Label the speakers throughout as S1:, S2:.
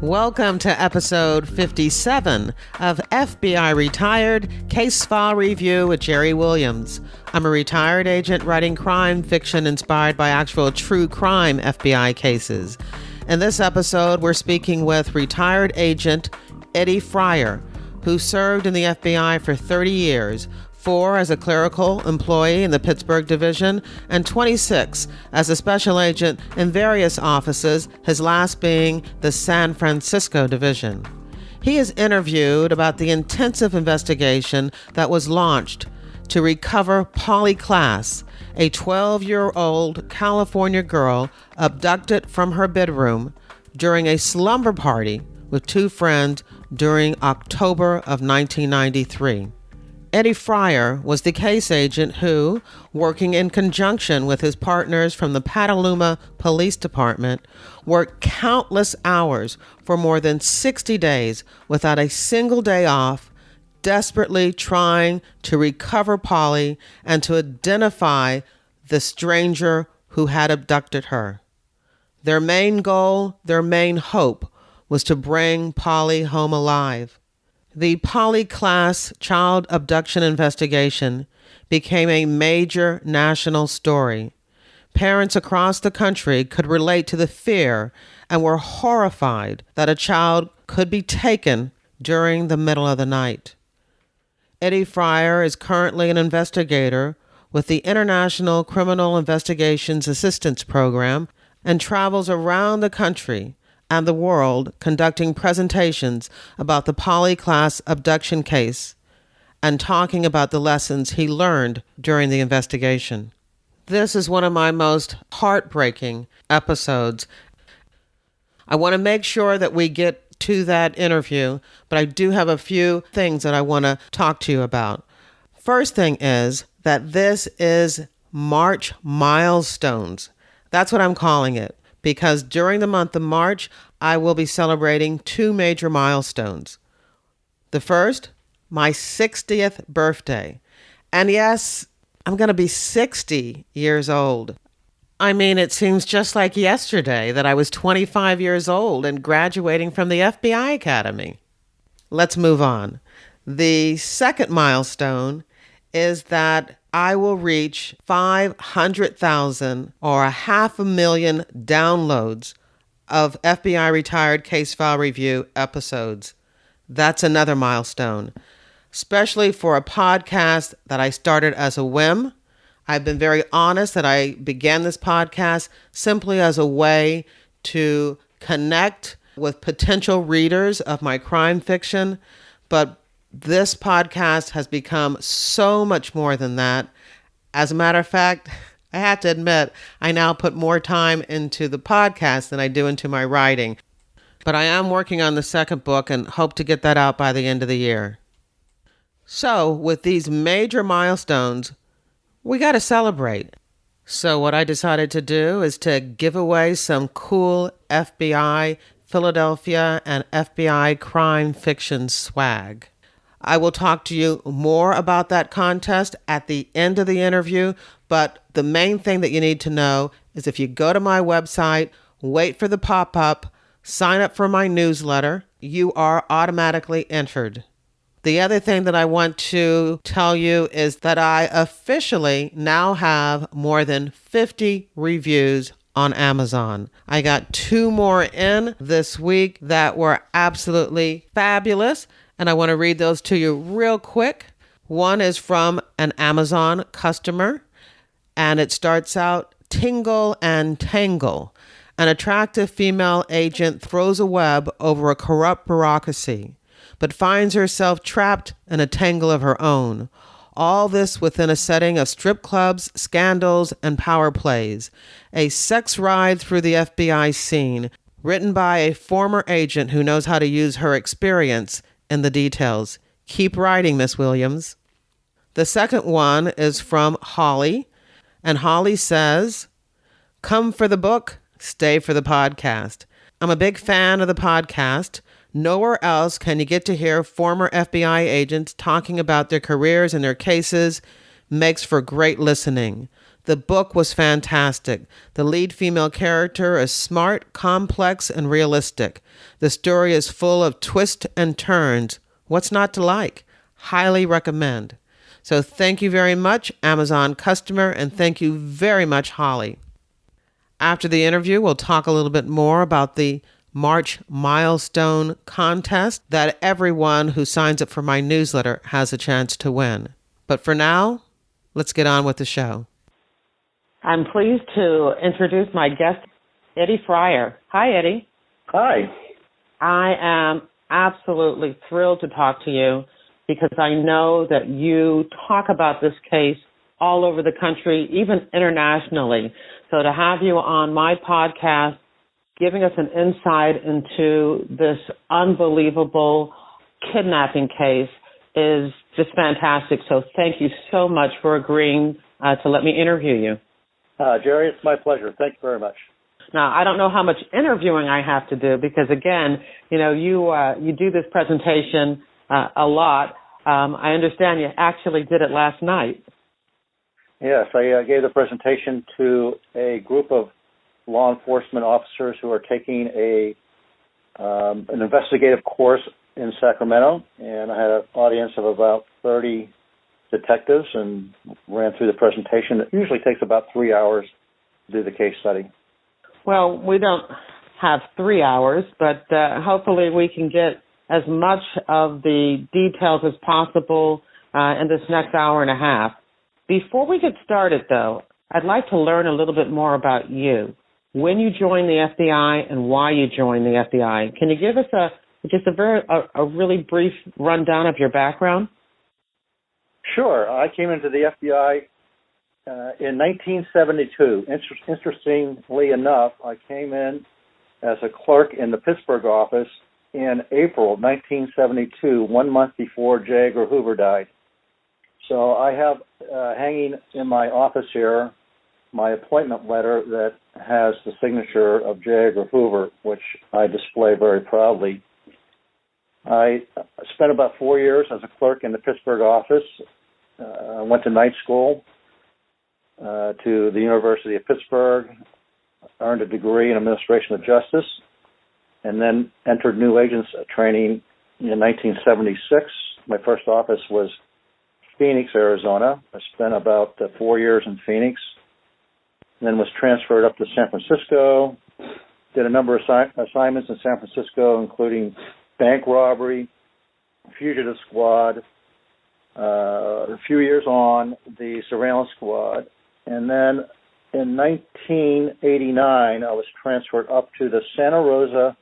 S1: Welcome to episode 57 of FBI Retired Case File Review with Jerry Williams. I'm a retired agent writing crime fiction inspired by actual true crime FBI cases. In this episode, we're speaking with retired agent Eddie Freyer, who served in the FBI for 30 years, 4 as a clerical employee in the Pittsburgh Division, and 26 as a special agent in various offices, his last being the San Francisco Division. He is interviewed about the intensive investigation that was launched to recover Polly Klaas, a 12-year-old California girl abducted from her bedroom during a slumber party with 2 friends during October of 1993. Eddie Freyer was the case agent who, working in conjunction with his partners from the Petaluma Police Department, worked countless hours for more than 60 days without a single day off, desperately trying to recover Polly and to identify the stranger who had abducted her. Their main goal, their main hope, was to bring Polly home alive. The Polly Klaas child abduction investigation became a major national story. Parents across the country could relate to the fear and were horrified that a child could be taken during the middle of the night. Eddie Freyer is currently an investigator with the International Criminal Investigations Assistance Program and travels around the country and the world conducting presentations about the Polly Klaas abduction case and talking about the lessons he learned during the investigation. This is one of my most heartbreaking episodes. I want to make sure that we get to that interview, but I do have a few things that I want to talk to you about. First thing is that this is March Milestones. That's what I'm calling it, because during the month of March, I will be celebrating 2 major milestones. The first, my 60th birthday. And yes, I'm going to be 60 years old. I mean, it seems just like yesterday that I was 25 years old and graduating from the FBI Academy. Let's move on. The second milestone is that I will reach 500,000 or 500,000 downloads of FBI Retired Case File Review episodes. That's another milestone, especially for a podcast that I started as a whim. I've been very honest that I began this podcast simply as a way to connect with potential readers of my crime fiction, but this podcast has become so much more than that. As a matter of fact, I have to admit, I now put more time into the podcast than I do into my writing. But I am working on the second book and hope to get that out by the end of the year. So, with these major milestones, we got to celebrate. So what I decided to do is to give away some cool FBI Philadelphia and FBI crime fiction swag. I will talk to you more about that contest at the end of the interview, but the main thing that you need to know is if you go to my website, wait for the pop-up, sign up for my newsletter, you are automatically entered. The other thing that I want to tell you is that I officially now have more than 50 reviews on Amazon. I got 2 more in this week that were absolutely fabulous, and I want to read those to you real quick. One is from an Amazon customer, and it starts out, Tingle and Tangle. An attractive female agent throws a web over a corrupt bureaucracy, but finds herself trapped in a tangle of her own. All this within a setting of strip clubs, scandals, and power plays. A sex ride through the FBI scene, written by a former agent who knows how to use her experience in the details. Keep writing, Miss Williams. The second one is from Holly, and Holly says, "Come for the book, stay for the podcast. I'm a big fan of the podcast. Nowhere else can you get to hear former FBI agents talking about their careers and their cases. Makes for great listening. The book was fantastic. The lead female character is smart, complex, and realistic. The story is full of twists and turns. What's not to like? Highly recommend. So thank you very much, Amazon customer, and thank you very much, Holly. After the interview, we'll talk a little bit more about the March Milestone contest that everyone who signs up for my newsletter has a chance to win. But for now, let's get on with the show. I'm pleased to introduce my guest, Eddie Freyer. Hi, Eddie.
S2: Hi.
S1: I am absolutely thrilled to talk to you because I know that you talk about this case all over the country, even internationally. So to have you on my podcast, giving us an insight into this unbelievable kidnapping case is just fantastic. So thank you so much for agreeing to let me interview you.
S2: Jerry, it's my pleasure. Thank you very much.
S1: Now, I don't know how much interviewing I have to do because, again, you do this presentation a lot. I understand you actually did it last night.
S2: Yes, I gave the presentation to a group of law enforcement officers who are taking an investigative course in Sacramento, and I had an audience of about 30 detectives and ran through the presentation. It usually takes about 3 hours to do the case study. Well, we don't have 3 hours, but hopefully we can get as much of the details as possible in this next hour and a half. Before we get started, though, I'd like to learn a little bit more about you, when you joined the FBI and why you joined the FBI. Can you give us a really brief rundown of your background? Sure. I came into the FBI in 1972. Interestingly enough, I came in as a clerk in the Pittsburgh office in April 1972, 1 month before J. Edgar Hoover died. So I have hanging in my office here my appointment letter that has the signature of J. Edgar Hoover, which I display very proudly. I spent about 4 years as a clerk in the Pittsburgh office. I went to night school to the University of Pittsburgh, earned a degree in administration of justice, and then entered new agents training in 1976. My first office was Phoenix, Arizona. I spent about 4 years in Phoenix, then was transferred up to San Francisco, did a number of assignments in San Francisco, including bank robbery, fugitive squad, a few years on, the surveillance squad. And then in 1989, I was transferred up to the Santa Rosa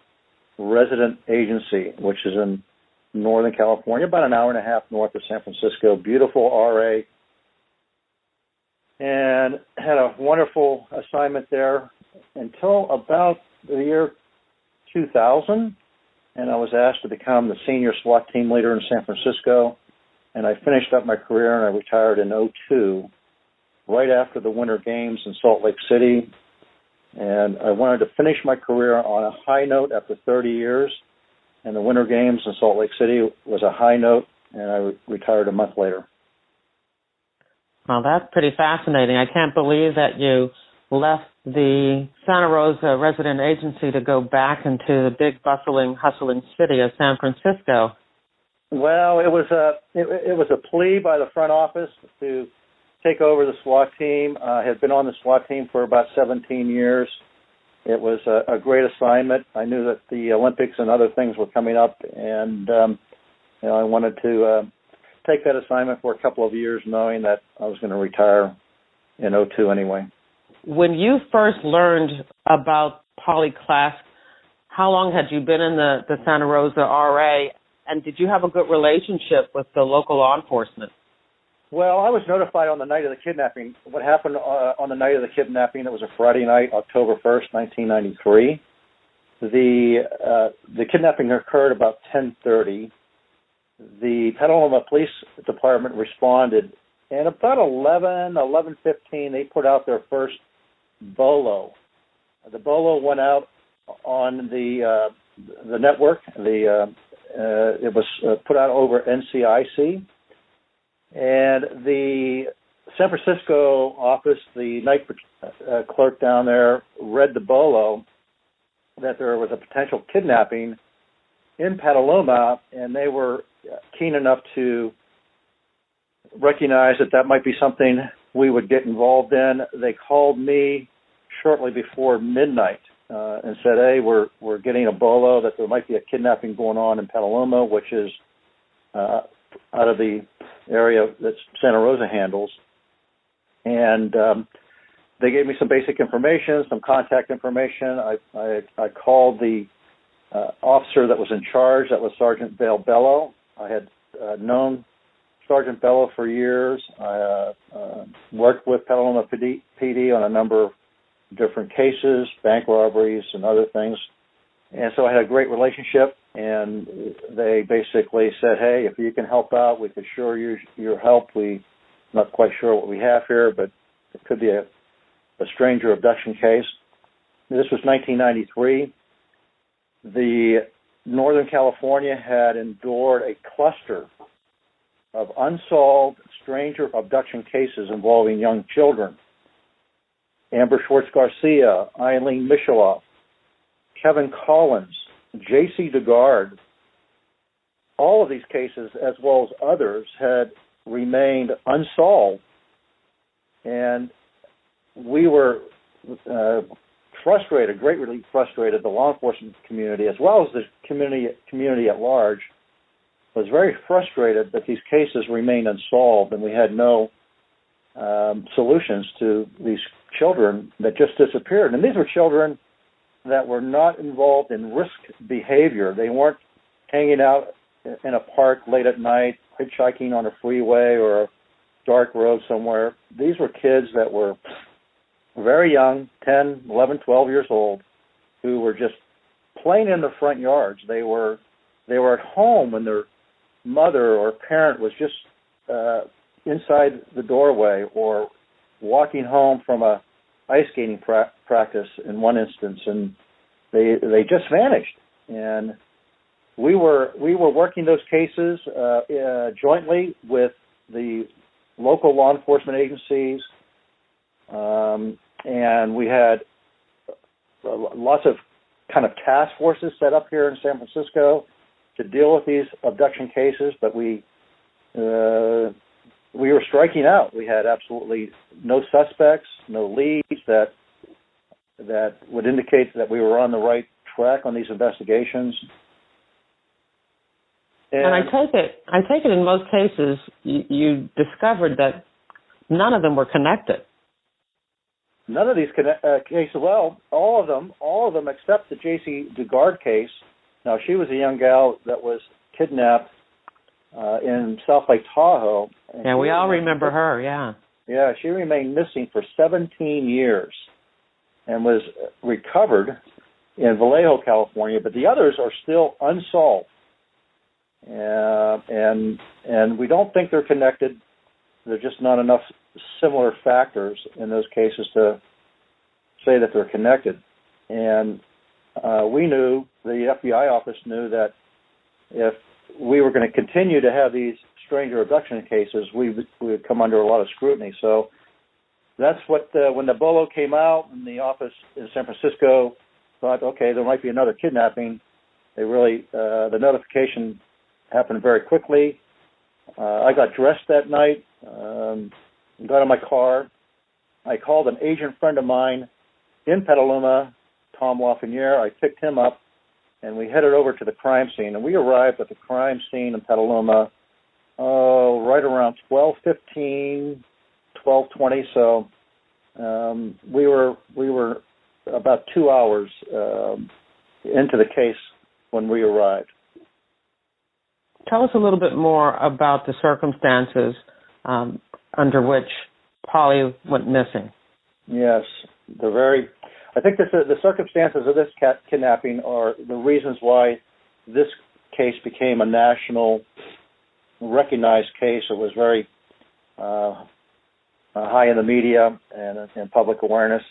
S2: Resident Agency, which is in Northern California, about an hour and a half north of San Francisco. Beautiful RA. And had a wonderful assignment there until about the year 2000. And I was asked to become the senior SWAT team leader in San Francisco. And I finished up my career and I retired in 2002, right after the Winter Games in Salt Lake City. And I wanted to finish my career on a high note after 30 years. And the Winter Games in Salt Lake City was a high note, and I retired a month later. Well, that's pretty fascinating. I can't believe that you left the Santa Rosa Resident Agency to go back into the big, bustling, hustling city of San Francisco. Well, it was a plea by the front office to take over the SWAT team. I had been on the SWAT team for about 17 years. It was a great assignment. I knew that the Olympics and other things were coming up, and I wanted to take that assignment for a couple of years, knowing that I was going to retire in 2002 anyway. When you first learned about Polly Klaas, how long had you been in the Santa Rosa RA, and did you have a good relationship with the local law enforcement? Well, I was notified on the night of the kidnapping. What happened on the night of the kidnapping, it was a Friday night, October 1st, 1993. The kidnapping occurred about 10:30. The Petaluma Police Department responded, and about 11:15, they put out their first bolo. The bolo went out on the network. It was put out over NCIC. And the San Francisco office, the night clerk down there read the bolo that there was a potential kidnapping in Petaluma, and they were keen enough to recognize that might be something we would get involved in. They called me shortly before midnight and said, hey, we're getting a bolo that there might be a kidnapping going on in Petaluma, which is out of the area that Santa Rosa handles. And they gave me some basic information, some contact information. I called the officer that was in charge, that was Sergeant Vale Bello. I had known Sergeant Bello for years. I worked with Petaluma PD on a number of different cases, bank robberies and other things. And so I had a great relationship, and they basically said, hey, if you can help out, we could sure use your help. We're not quite sure what we have here, but it could be a stranger abduction case. This was 1993. The Northern California had endured a cluster of unsolved stranger abduction cases involving young children. Amber Schwartz Garcia, Eileen Michaloff, Kevin Collins, J.C. DeGard. All of these cases, as well as others, had remained unsolved. And we were frustrated, greatly frustrated. The law enforcement community, as well as the community at large, was very frustrated that these cases remained unsolved, and we had no solutions to these children that just disappeared. And these were children that were not involved in risk behavior. They weren't hanging out in a park late at night, hitchhiking on a freeway or a dark road somewhere. These were kids that were very young, 10, 11, 12 years old, who were just playing in the front yards. They were at home when their mother or parent was just inside the doorway, or walking home from a ice skating practice in one instance, and they just vanished. And we were working those cases jointly with the local law enforcement agencies, and we had lots of kind of task forces set up here in San Francisco to deal with these abduction cases, but we were striking out. We had absolutely no suspects, no leads that would indicate that we were on the right track on these investigations.
S1: And I take it in most cases you discovered that none of them were connected.
S2: None of these cases, well, all of them except the J.C. DeGard case. Now, she was a young gal that was kidnapped in South Lake Tahoe.
S1: Yeah, we all remember her, yeah.
S2: Yeah, she remained missing for 17 years and was recovered in Vallejo, California, but the others are still unsolved. And we don't think they're connected. There's just not enough similar factors in those cases to say that they're connected. And we knew, the FBI office knew, that if we were going to continue to have these stranger abduction cases, we would come under a lot of scrutiny. So that's what, when the bolo came out and the office in San Francisco thought, okay, there might be another kidnapping, they really, the notification happened very quickly. I got dressed that night, got in my car. I called an agent friend of mine in Petaluma, Tom Lafreniere. I picked him up, and we headed over to the crime scene. And we arrived at the crime scene in Petaluma right around 12:15, 12:20. So we were about 2 hours into the case when we arrived.
S1: Tell us a little bit more about the circumstances under which Polly went missing.
S2: Yes, I think the circumstances of this kidnapping are the reasons why this case became a national recognized case. It was very high in the media and public awareness.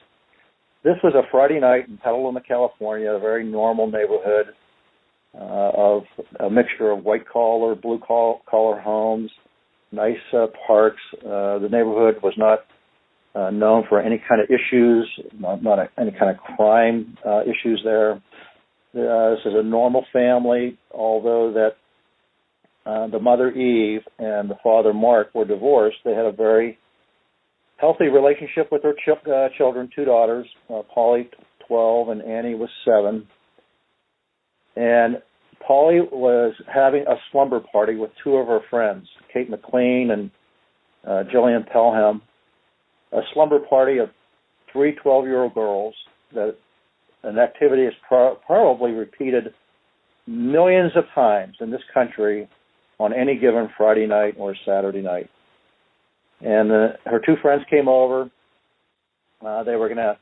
S2: This was a Friday night in Petaluma, California, a very normal neighborhood of a mixture of white-collar, blue-collar homes. nice parks. The neighborhood was not known for any kind of issues, not any kind of crime issues there. This is a normal family, although that the mother, Eve, and the father, Mark, were divorced. They had a very healthy relationship with their children, two daughters, Polly, 12, and Annie was 7. And Polly was having a slumber party with two of her friends, Kate McLean and Jillian Pelham, a slumber party of 3 12-year-old girls. That an activity is probably repeated millions of times in this country on any given Friday night or Saturday night. And her two friends came over. They were going to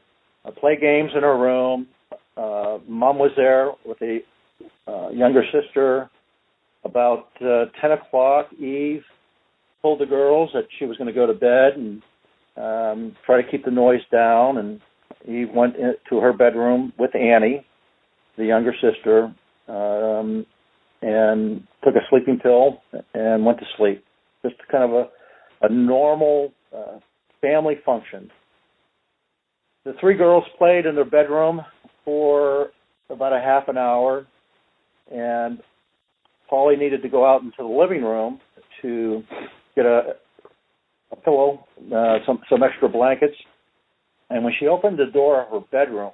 S2: play games in her room. Mom was there with a younger sister. About 10 o'clock, Eve told the girls that she was going to go to bed and try to keep the noise down. And Eve went to her bedroom with Annie, the younger sister, and took a sleeping pill and went to sleep. Just kind of a normal family function. The 3 girls played in their bedroom for about a half an hour, and Polly needed to go out into the living room to get a pillow, some extra blankets. And when she opened the door of her bedroom,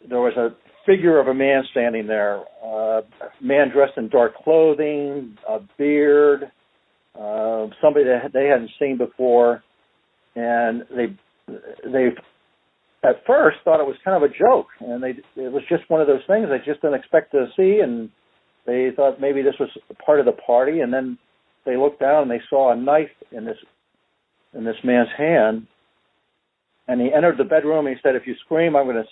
S2: there was a figure of a man standing there, a man dressed in dark clothing, a beard, somebody that they hadn't seen before. And they at first thought it was kind of a joke, and it was just one of those things they just didn't expect to see, and they thought maybe this was part of the party. And then they looked down and they saw a knife in this man's hand. And he entered the bedroom and he said, "If you scream, I'm going to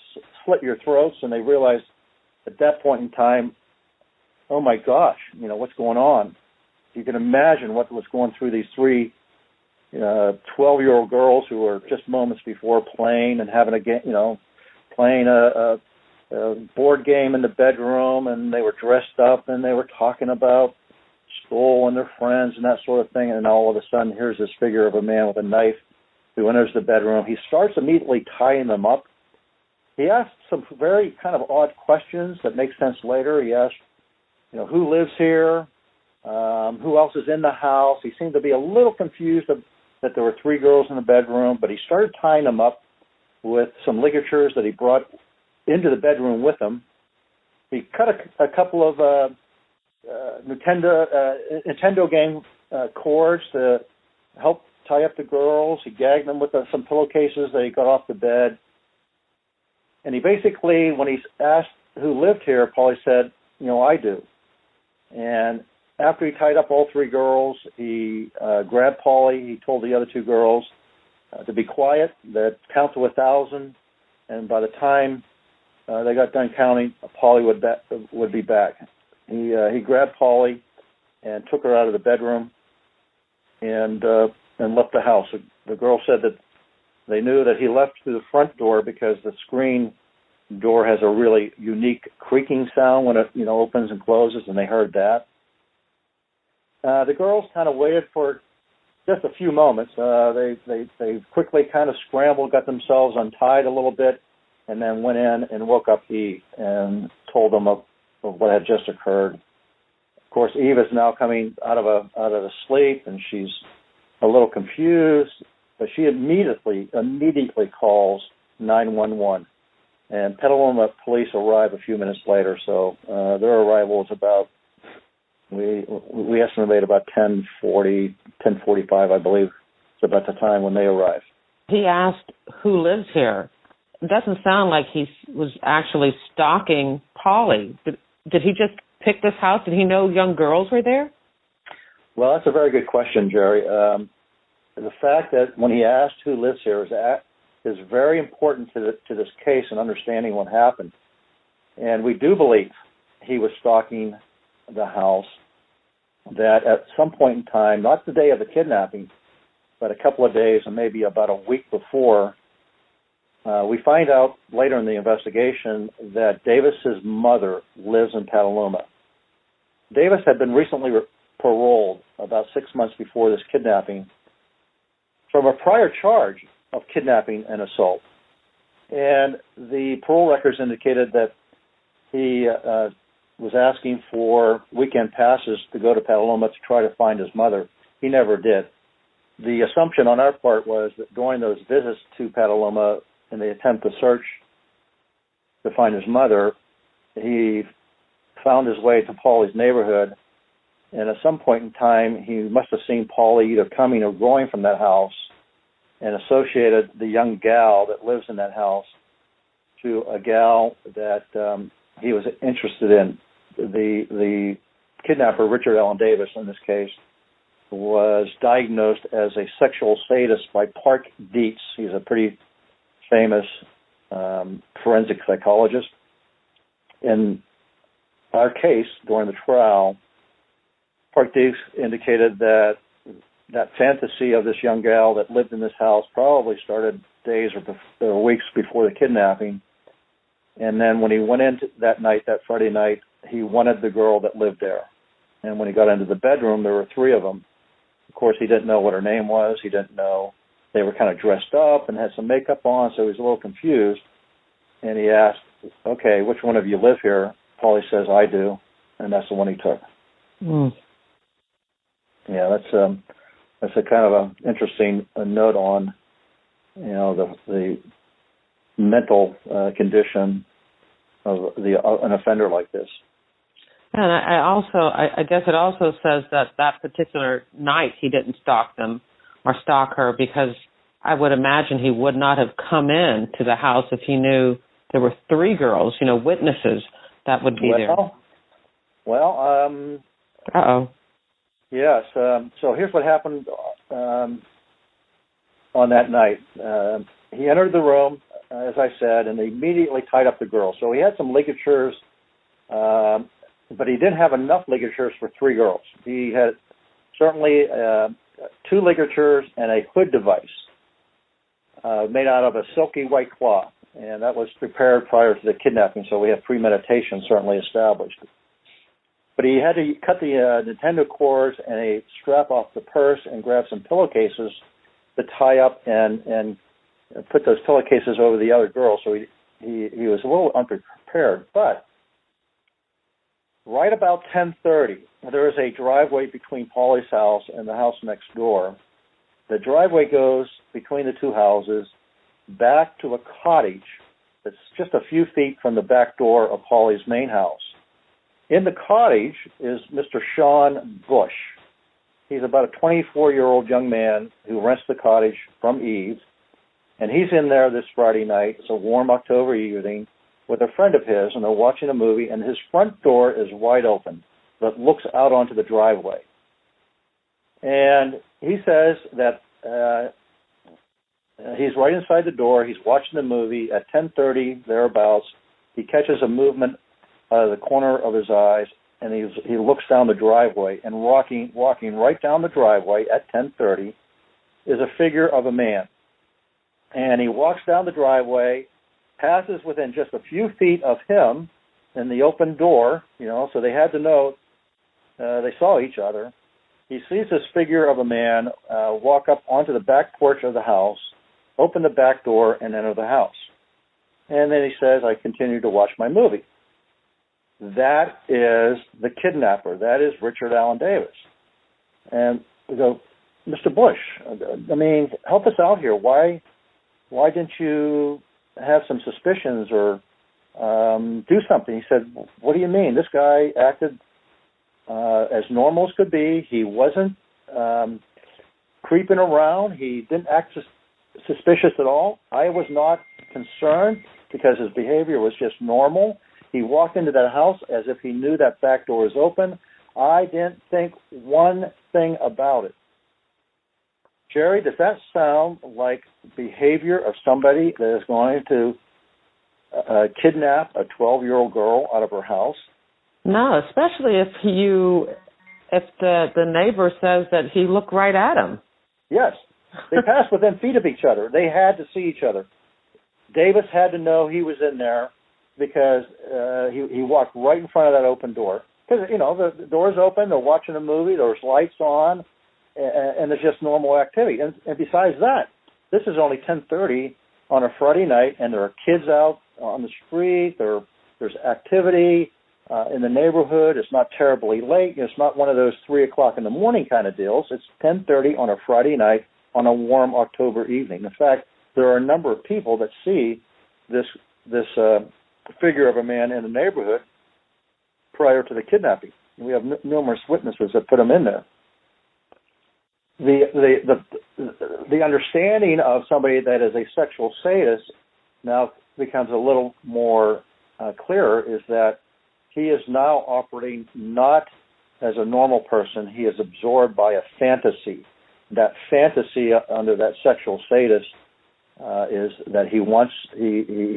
S2: slit your throats." And they realized at that point in time, oh my gosh, what's going on? You can imagine what was going through these 3 12-year-old girls who were just moments before playing and having a game, playing a board game in the bedroom, and they were dressed up and they were talking about school and their friends and that sort of thing. And all of a sudden, here's this figure of a man with a knife who enters the bedroom. He starts immediately tying them up. He asked some very kind of odd questions that make sense later. He asked, who lives here? Who else is in the house? He seemed to be a little confused that there were 3 girls in the bedroom, but he started tying them up with some ligatures that he brought into the bedroom with him. He cut a couple of Nintendo game cords to help tie up the girls. He gagged them with some pillowcases that he got off the bed. And he basically, when he asked who lived here, Polly said, I do. And after he tied up all 3 girls, he grabbed Polly. He told the other 2 girls to be quiet, that count to 1,000. And by the time they got done counting, Polly would be back. He grabbed Polly and took her out of the bedroom and left the house. The girl said that they knew that he left through the front door because the screen door has a really unique creaking sound when it opens and closes, and they heard that. The girls kind of waited for just a few moments. They quickly kind of scrambled, got themselves untied a little bit, and then went in and woke up Eve and told them of what had just occurred. Of course, Eve is now coming out of the sleep, and she's a little confused, but she immediately calls 911. And Petaluma Police arrive a few minutes later, so their arrival is about, we estimate about 10:40, 10:45, I believe. It's about the time when they arrive.
S1: He asked who lives here. It doesn't sound like he was actually stalking Polly. Did he just pick this house? Did he know young girls were there?
S2: Well, that's a very good question, Jerry. The fact that when he asked who lives here is very important to this case and understanding what happened. And we do believe he was stalking the house, that at some point in time, not the day of the kidnapping, but a couple of days and maybe about a week before, we find out later in the investigation that Davis's mother lives in Petaluma. Davis had been recently paroled about 6 months before this kidnapping from a prior charge of kidnapping and assault. And the parole records indicated that he was asking for weekend passes to go to Petaluma to try to find his mother. He never did. The assumption on our part was that during those visits to Petaluma in the attempt to search to find his mother, he found his way to Polly's neighborhood, and at some point in time, he must have seen Polly either coming or going from that house and associated the young gal that lives in that house to a gal that he was interested in. The kidnapper, Richard Allen Davis, in this case, was diagnosed as a sexual sadist by Park Dietz. He's a pretty famous forensic psychologist. In our case, during the trial, Park Dietz indicated that fantasy of this young gal that lived in this house probably started days or weeks before the kidnapping. And then when he went into that Friday night, he wanted the girl that lived there. And when he got into the bedroom, there were three of them. Of course, he didn't know what her name was. He didn't know. They were kind of dressed up and had some makeup on, so he was a little confused. And he asked, okay, which one of you live here? Polly says, I do. And that's the one he took.
S1: Mm.
S2: Yeah, that's a kind of an interesting note on, the mental condition of an offender like this.
S1: And I guess it also says that particular night he didn't stalk them or stalk her, because I would imagine he would not have come in to the house if he knew there were three girls, witnesses that would be there.
S2: Well,
S1: uh-oh.
S2: Yes. So here's what happened on that night. He entered the room, as I said, and they immediately tied up the girl. So he had some ligatures, but he didn't have enough ligatures for three girls. He had certainly two ligatures and a hood device made out of a silky white cloth, and that was prepared prior to the kidnapping, so we have premeditation certainly established. But he had to cut the Nintendo cords and a strap off the purse and grab some pillowcases to tie up and put those pillowcases over the other girl. So he was a little unprepared. But right about 10:30, there is a driveway between Polly's house and the house next door. The driveway goes between the two houses back to a cottage that's just a few feet from the back door of Polly's main house. In the cottage is Mr. Sean Bush. He's about a 24-year-old young man who rents the cottage from Eve, and he's in there this Friday night. It's a warm October evening with a friend of his, and they're watching a movie, and his front door is wide open, but looks out onto the driveway. And he says that he's right inside the door. He's watching the movie. At 10:30, thereabouts, he catches a movement out of the corner of his eyes, and he looks down the driveway, and walking right down the driveway at 10:30 is a figure of a man. And he walks down the driveway, passes within just a few feet of him in the open door, so they had to know they saw each other. He sees this figure of a man walk up onto the back porch of the house, open the back door, and enter the house. And then he says, I continue to watch my movie. That is the kidnapper. That is Richard Allen Davis. And we go, Mr. Bush, help us out here. Why didn't you have some suspicions or do something? He said, what do you mean? This guy acted as normal as could be. He wasn't creeping around. He didn't act suspicious at all. I was not concerned because his behavior was just normal. He walked into that house as if he knew that back door was open. I didn't think one thing about it. Jerry, does that sound like behavior of somebody that is going to kidnap a 12-year-old girl out of her house?
S1: No, especially if the neighbor says that he looked right at him.
S2: Yes. They passed within feet of each other. They had to see each other. Davis had to know he was in there because he walked right in front of that open door. because, the door's open, they're watching a movie, there's lights on, and it's just normal activity. And besides that, this is only 10:30 on a Friday night, and there are kids out on the street, there's activity in the neighborhood. It's not terribly late. It's not one of those 3 o'clock in the morning kind of deals. It's 10:30 on a Friday night on a warm October evening. In fact, there are a number of people that see this figure of a man in the neighborhood prior to the kidnapping. We have numerous witnesses that put him in there. The understanding of somebody that is a sexual sadist now becomes a little more clearer, is that he is now operating not as a normal person. He is absorbed by a fantasy. That fantasy under that sexual sadist is that he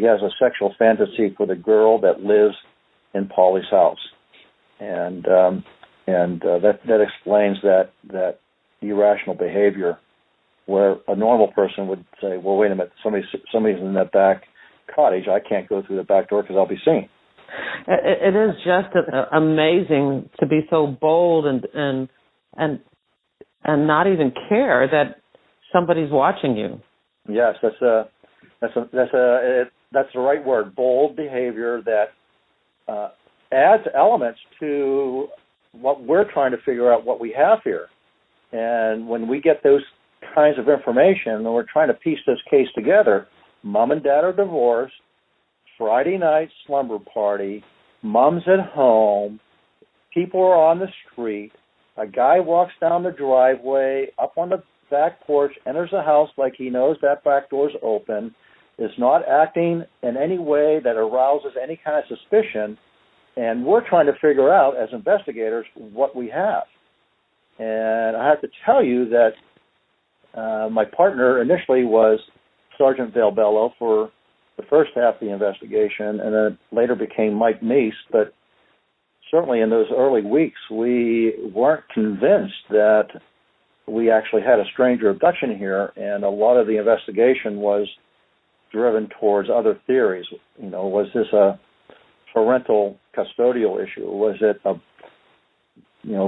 S2: has a sexual fantasy for the girl that lives in Polly's house, and that explains that irrational behavior, where a normal person would say, "Well, wait a minute, somebody's in that back cottage. I can't go through the back door because I'll be seen."
S1: It is just amazing to be so bold and not even care that somebody's watching you.
S2: Yes, that's the right word. Bold behavior that adds elements to what we're trying to figure out what we have here. And when we get those kinds of information, and we're trying to piece this case together, mom and dad are divorced, Friday night slumber party, mom's at home, people are on the street, a guy walks down the driveway, up on the back porch, enters the house like he knows that back door's open, is not acting in any way that arouses any kind of suspicion, and we're trying to figure out, as investigators, what we have. And I have to tell you that my partner initially was Sergeant Valbello for the first half of the investigation, and then later became Mike Meese. But certainly in those early weeks, we weren't convinced that we actually had a stranger abduction here, and a lot of the investigation was driven towards other theories. Was this a parental custodial issue? Was it a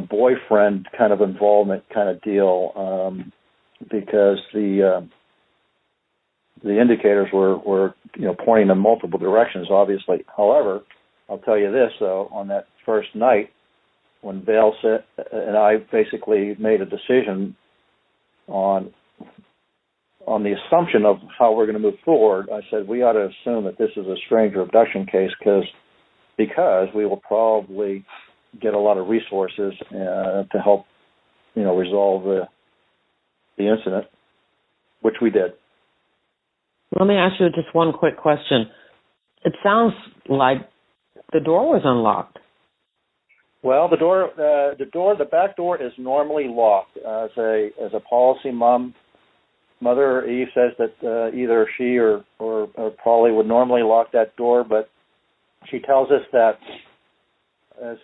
S2: boyfriend kind of involvement kind of deal? Because the indicators were pointing in multiple directions, obviously. However, I'll tell you this, though, on that first night, when Vale said, and I basically made a decision on the assumption of how we're going to move forward, I said we ought to assume that this is a stranger abduction case because we will probably get a lot of resources to help, resolve the incident, which we did.
S1: Let me ask you just one quick question. It sounds like the door was unlocked.
S2: Well, the back door is normally locked. As a policy, Mother Eve says that either she or Polly would normally lock that door, but she tells us that as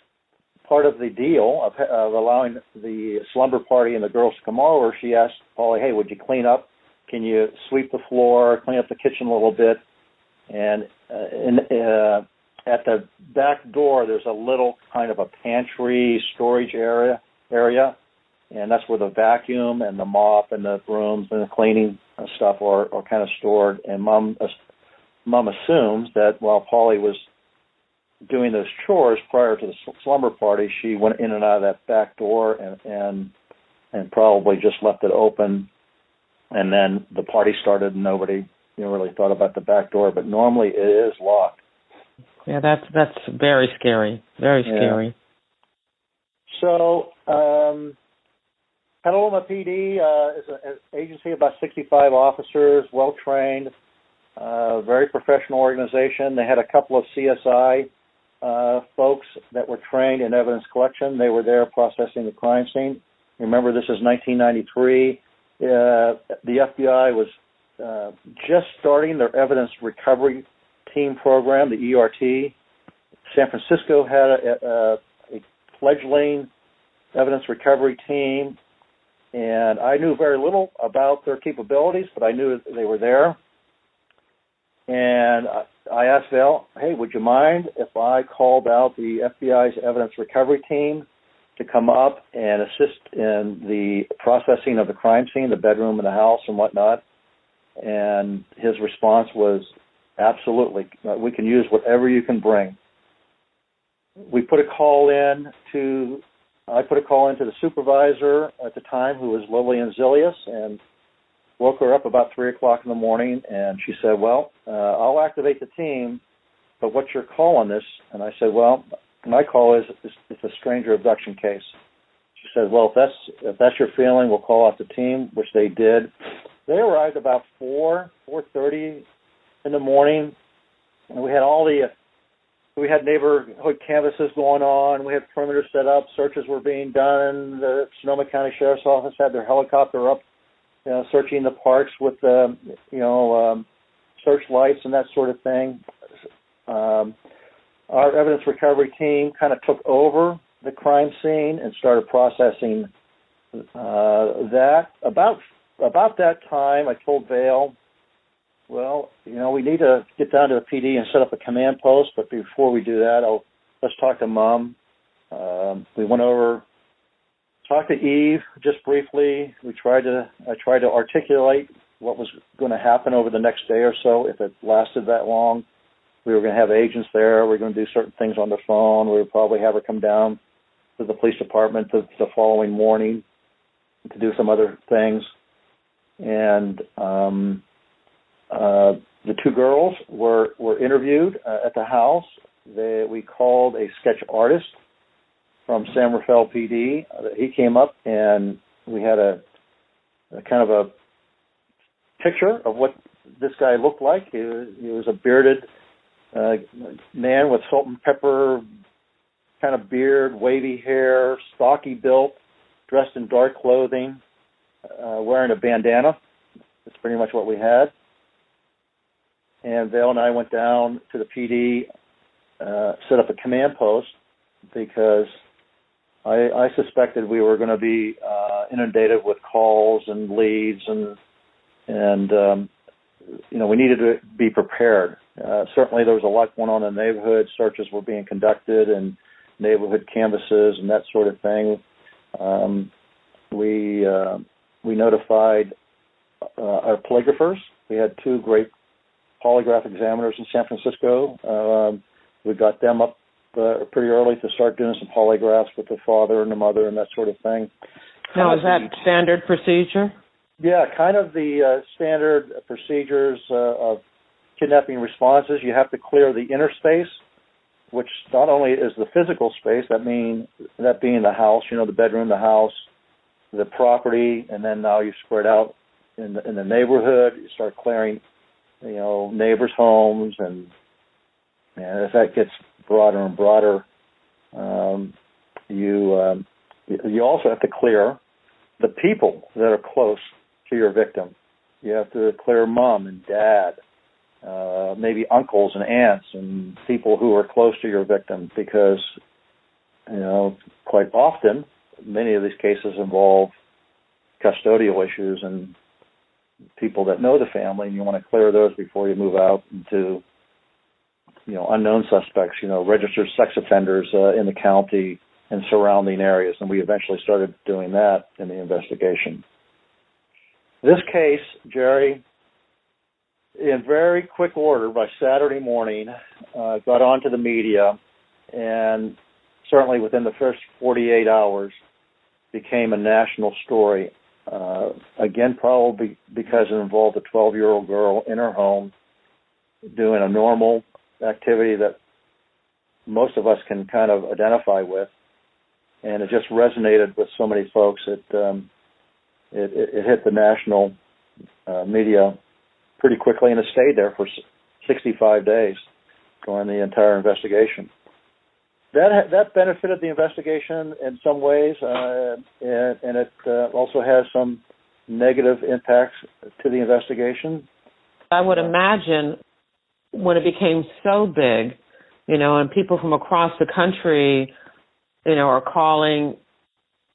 S2: part of the deal of allowing the slumber party and the girls to come over, she asked Polly, "Hey, would you clean up? Can you sweep the floor, clean up the kitchen a little bit?" And at the back door, there's a little kind of a pantry storage area, and that's where the vacuum and the mop and the brooms and the cleaning stuff are kind of stored. And Mom assumes that while Polly was doing those chores prior to the slumber party, she went in and out of that back door and probably just left it open. And then the party started, and nobody really thought about the back door. But normally it is locked.
S1: Yeah, that's very scary. Very scary.
S2: So, Petaluma PD is an agency of about 65 officers, well-trained, very professional organization. They had a couple of CSI folks that were trained in evidence collection. They were there processing the crime scene. Remember, this is 1993. The FBI was just starting their evidence recovery team program, the ERT. San Francisco had a fledgling evidence recovery team, and I knew very little about their capabilities, but I knew they were there. And I asked Val, hey, would you mind if I called out the FBI's evidence recovery team to come up and assist in the processing of the crime scene, the bedroom and the house and whatnot? And his response was, absolutely. We can use whatever you can bring. I put a call into the supervisor at the time, who was Lillian Zilius, and woke her up about 3 o'clock in the morning, and she said, well, I'll activate the team, but what's your call on this? And I said, well, my call is it's a stranger abduction case. She said, well, if that's your feeling, we'll call out the team, which they did. They arrived about 4:30 in the morning, and we had neighborhood canvases going on. We had perimeters set up. Searches were being done. The Sonoma County Sheriff's Office had their helicopter up, searching the parks with searchlights and that sort of thing. Our evidence recovery team kind of took over the crime scene and started processing that. About that time, I told Vale, well, we need to get down to the PD and set up a command post, but before we do that, let's talk to Mom. We went over, talked to Eve just briefly. I tried to articulate what was going to happen over the next day or so. If it lasted that long, we were going to have agents there. We were going to do certain things on the phone. We would probably have her come down to the police department the following morning to do some other things. And the two girls were interviewed at the house. We called a sketch artist from San Rafael PD. He came up, and we had a kind of a picture of what this guy looked like. He was a bearded man with salt and pepper kind of beard, wavy hair, stocky built, dressed in dark clothing, wearing a bandana. That's pretty much what we had. And Vale and I went down to the PD, set up a command post, because I suspected we were going to be inundated with calls and leads, and we needed to be prepared. Certainly there was a lot going on in the neighborhood. Searches were being conducted and neighborhood canvases and that sort of thing. We notified our polygraphers. We had two great polygraph examiners in San Francisco. We got them up pretty early to start doing some polygraphs with the father and the mother and that sort of thing.
S1: Now, is that standard procedure?
S2: Yeah, kind of the standard procedures of kidnapping responses. You have to clear the inner space, which not only is the physical space, that being the house, the bedroom, the house, the property, and then now you spread out in the neighborhood. You start clearing, neighbors' homes, and as that gets broader and broader, you also have to clear the people that are close to your victim. You have to clear mom and dad, maybe uncles and aunts and people who are close to your victim, because, quite often, many of these cases involve custodial issues and people that know the family, and you want to clear those before you move out into, unknown suspects, registered sex offenders in the county and surrounding areas. And we eventually started doing that in the investigation. This case, Jerry, in very quick order by Saturday morning, got onto the media, and certainly within the first 48 hours became a national story. Again, probably because it involved a 12-year-old girl in her home doing a normal activity that most of us can kind of identify with, and it just resonated with so many folks. It hit the national media pretty quickly, and it stayed there for 65 days during the entire investigation. That benefited the investigation in some ways, and it also has some negative impacts to the investigation.
S1: I would imagine when it became so big, and people from across the country, are calling,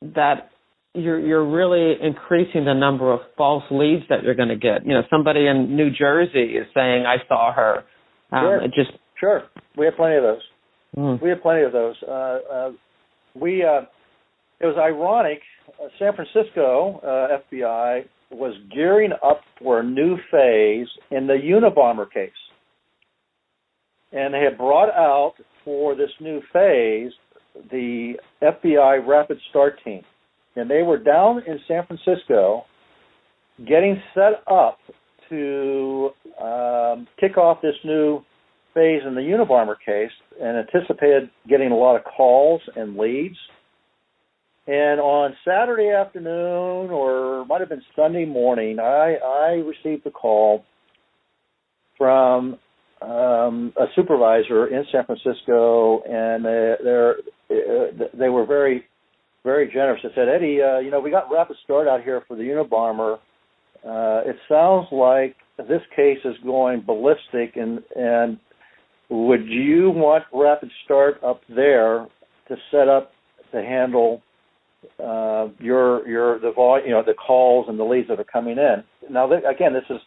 S1: that you're really increasing the number of false leads that you're going to get. Somebody in New Jersey is saying, I saw her,
S2: Sure.
S1: It just
S2: Sure. We have plenty of those. We have plenty of those. It was ironic. San Francisco FBI was gearing up for a new phase in the Unabomber case. And they had brought out for this new phase the FBI Rapid Start Team. And they were down in San Francisco getting set up to kick off this new phase in the Unabomber case and anticipated getting a lot of calls and leads. And on Saturday afternoon, or it might have been Sunday morning, I received a call from a supervisor in San Francisco, and they were very, very generous. They said, Eddie, we got Rapid Start out here for the Unabomber. It sounds like this case is going ballistic, and would you want Rapid Start up there to set up to handle the calls and the leads that are coming in? Now, again, this is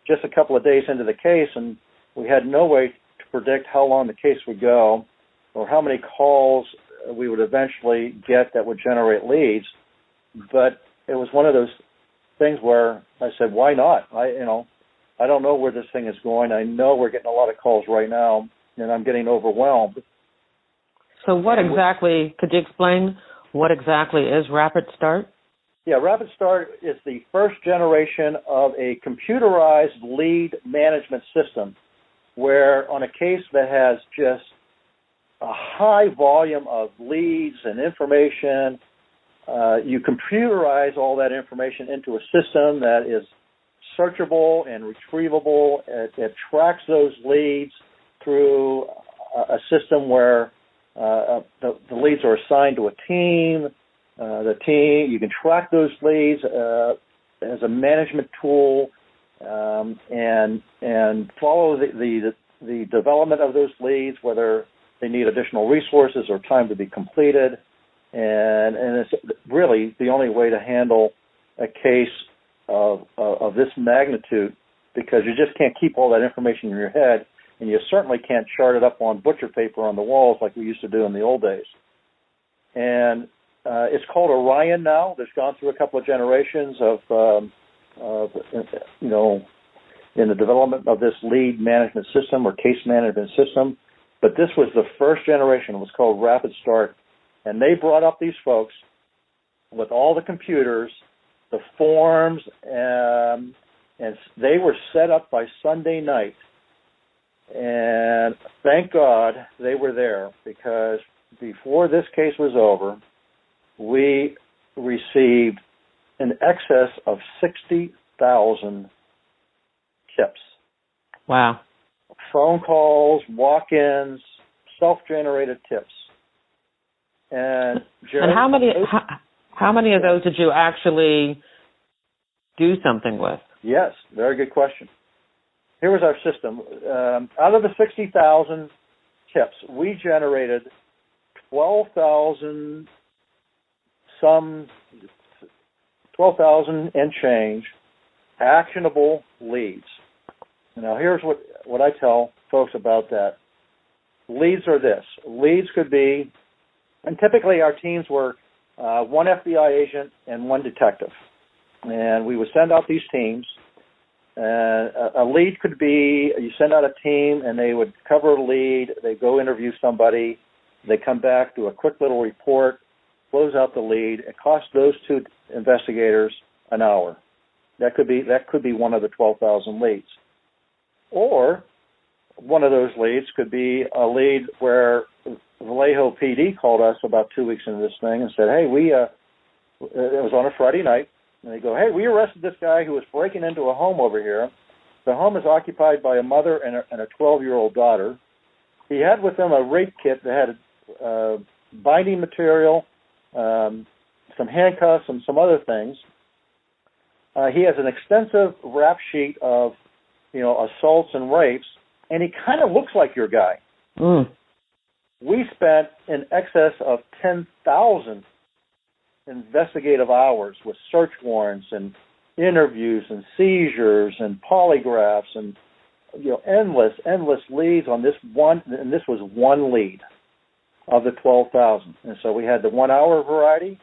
S2: just a couple of days into the case, and we had no way to predict how long the case would go or how many calls we would eventually get that would generate leads. But it was one of those things where I said, why not? I don't know where this thing is going. I know we're getting a lot of calls right now, and I'm getting overwhelmed.
S1: So what exactly, could you explain what exactly is Rapid Start?
S2: Yeah, Rapid Start is the first generation of a computerized lead management system where on a case that has just a high volume of leads and information, you computerize all that information into a system that is searchable and retrievable. It tracks those leads through a system where the leads are assigned to a team. The team, you can track those leads as a management tool and follow the development of those leads, whether they need additional resources or time to be completed. And it's really the only way to handle a case of this magnitude, because you just can't keep all that information in your head, and you certainly can't chart it up on butcher paper on the walls like we used to do in the old days. And it's called Orion now. It's gone through a couple of generations in the development of this lead management system or case management system. But this was the first generation. It was called Rapid Start. And they brought up these folks with all the computers, the forms, and they were set up by Sunday night. And thank God they were there, because before this case was over, we received in excess of 60,000 tips.
S1: Wow.
S2: Phone calls, walk-ins, self-generated tips. And
S1: how many of those did you actually do something with?
S2: Yes, very good question. Here was our system. Out of the 60,000 tips, we generated 12,000 and change actionable leads. Now, here's what I tell folks about that. Leads are this. Leads could be, and typically our teams were one FBI agent and one detective. And we would send out these teams. A lead could be, you send out a team and they would cover a lead, they go interview somebody, they come back, do a quick little report, close out the lead. It costs those two investigators an hour. That could be one of the 12,000 leads. Or one of those leads could be a lead where Vallejo PD called us about 2 weeks into this thing and said, hey, it was on a Friday night, and they go, hey, we arrested this guy who was breaking into a home over here. The home is occupied by a mother and a 12-year-old daughter. He had with him a rape kit that had binding material, some handcuffs, and some other things. He has an extensive rap sheet of, assaults and rapes, and he kind of looks like your guy.
S1: Mm.
S2: We spent in excess of 10,000 investigative hours with search warrants and interviews and seizures and polygraphs and endless leads on this one, and this was one lead of the 12,000. And so we had the 1 hour variety,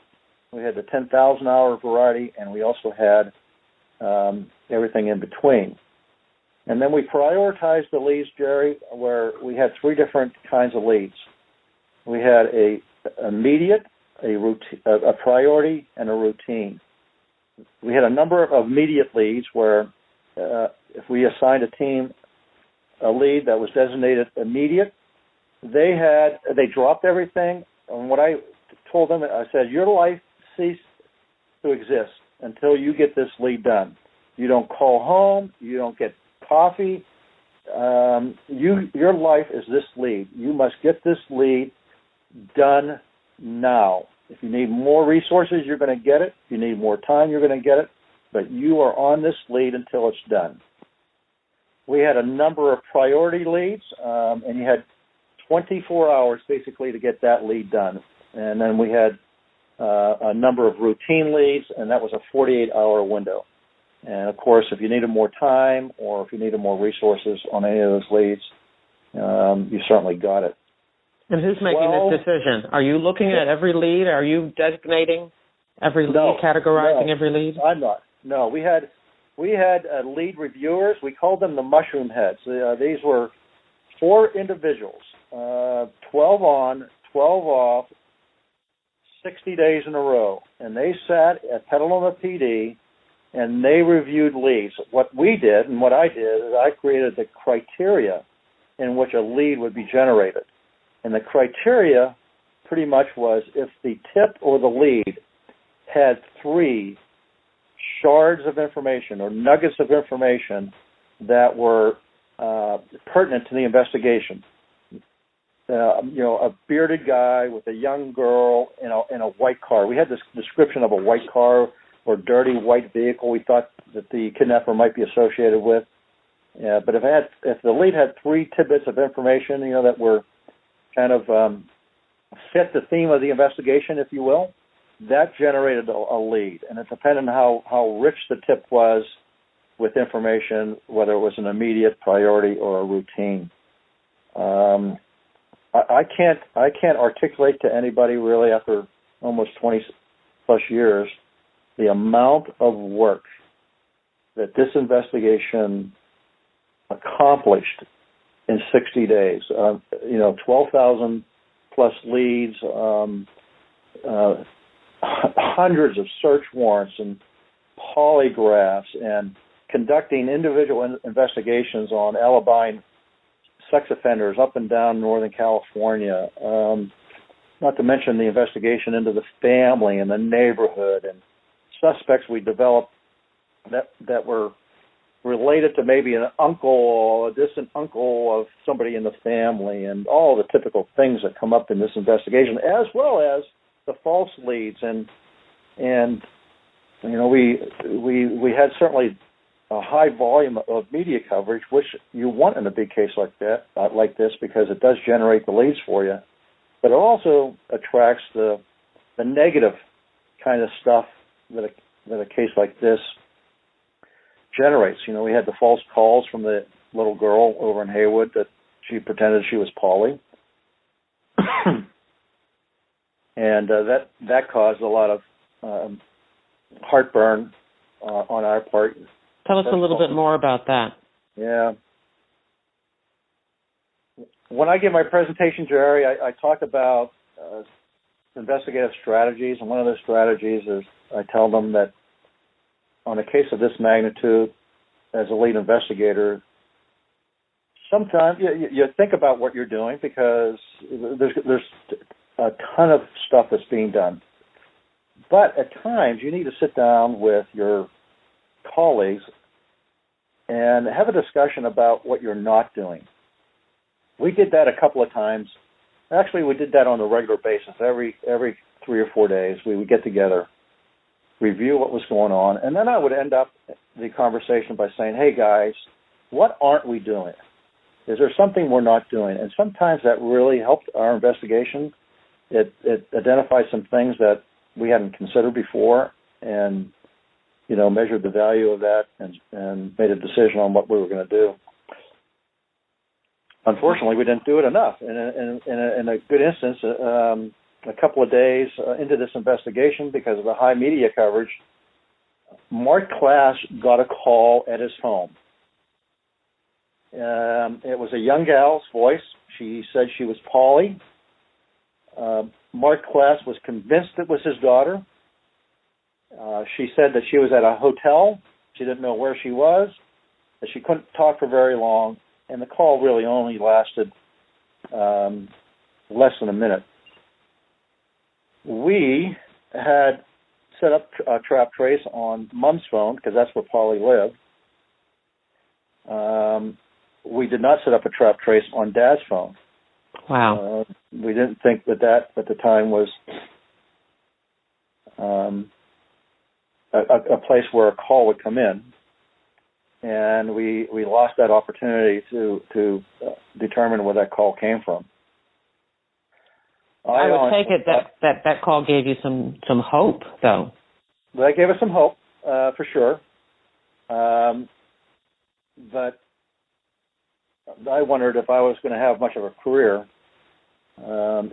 S2: we had the 10,000 hour variety, and we also had everything in between. And then we prioritized the leads, Jerry, where we had three different kinds of leads. We had a immediate, a priority, and a routine. We had a number of immediate leads where if we assigned a team a lead that was designated immediate, they dropped everything. And what I told them, I said, your life ceased to exist until you get this lead done. You don't call home. You don't get coffee. Your life is this lead. You must get this lead done now. If you need more resources, you're going to get it. If you need more time, you're going to get it. But you are on this lead until it's done. We had a number of priority leads, and you had 24 hours basically to get that lead done. And then we had a number of routine leads, and that was a 48-hour window. And, of course, if you needed more time or if you needed more resources on any of those leads, you certainly got it.
S1: And who's making this decision? Are you looking at every lead? Are you designating every lead, categorizing every lead?
S2: I'm not. No, we had lead reviewers. We called them the mushroom heads. These were 4 individuals, 12 on, 12 off, 60 days in a row. And they sat at Petaluma PD, and they reviewed leads. What we did and what I did is I created the criteria in which a lead would be generated. And the criteria pretty much was if the tip or the lead had 3 shards of information or nuggets of information that were pertinent to the investigation. A bearded guy with a young girl in a white car. We had this description of a white car or dirty white vehicle we thought that the kidnapper might be associated with. But if the lead had 3 tidbits of information, that were kind of fit the theme of the investigation, if you will, that generated a lead. And it depended on how rich the tip was with information, whether it was an immediate priority or a routine. I can't articulate to anybody really after almost 20 plus years the amount of work that this investigation accomplished in 60 days. 12,000 plus leads, hundreds of search warrants and polygraphs, and conducting individual investigations on alibi sex offenders up and down Northern California, not to mention the investigation into the family and the neighborhood and suspects we developed that were related to maybe an uncle or a distant uncle of somebody in the family, and all the typical things that come up in this investigation, as well as the false leads. And we had certainly a high volume of media coverage, which you want in a big case like this, because it does generate the leads for you. But it also attracts the negative kind of stuff that a case like this generates. We had the false calls from the little girl over in Haywood that she pretended she was Polly. And that caused a lot of heartburn on our part.
S1: Tell us a little bit more about that.
S2: Yeah. When I give my presentation, Jerry, I talk about investigative strategies, and one of those strategies is I tell them that on a case of this magnitude, as a lead investigator, sometimes you think about what you're doing, because there's a ton of stuff that's being done. But at times, you need to sit down with your colleagues and have a discussion about what you're not doing. We did that a couple of times. Actually, we did that on a regular basis. Every 3 or 4 days, we would get together, review what was going on, and then I would end up the conversation by saying, hey, guys, what aren't we doing? Is there something we're not doing? And sometimes that really helped our investigation. It identified some things that we hadn't considered before, and measured the value of that and made a decision on what we were going to do. unfortunately, we didn't do it enough. In a good instance, a couple of days into this investigation, because of the high media coverage, Mark Klaas got a call at his home. It was a young gal's voice. She said she was Polly. Mark Klaas was convinced it was his daughter. She said that she was at a hotel. She didn't know where she was, that she couldn't talk for very long, and the call really only lasted less than a minute. We had set up a trap trace on Mom's phone, because that's where Polly lived. We did not set up a trap trace on Dad's phone.
S1: Wow.
S2: We didn't think that at the time was a place where a call would come in. And we lost that opportunity to determine where that call came from.
S1: I would take it that call gave you some hope, though.
S2: That gave us some hope, for sure. But I wondered if I was going to have much of a career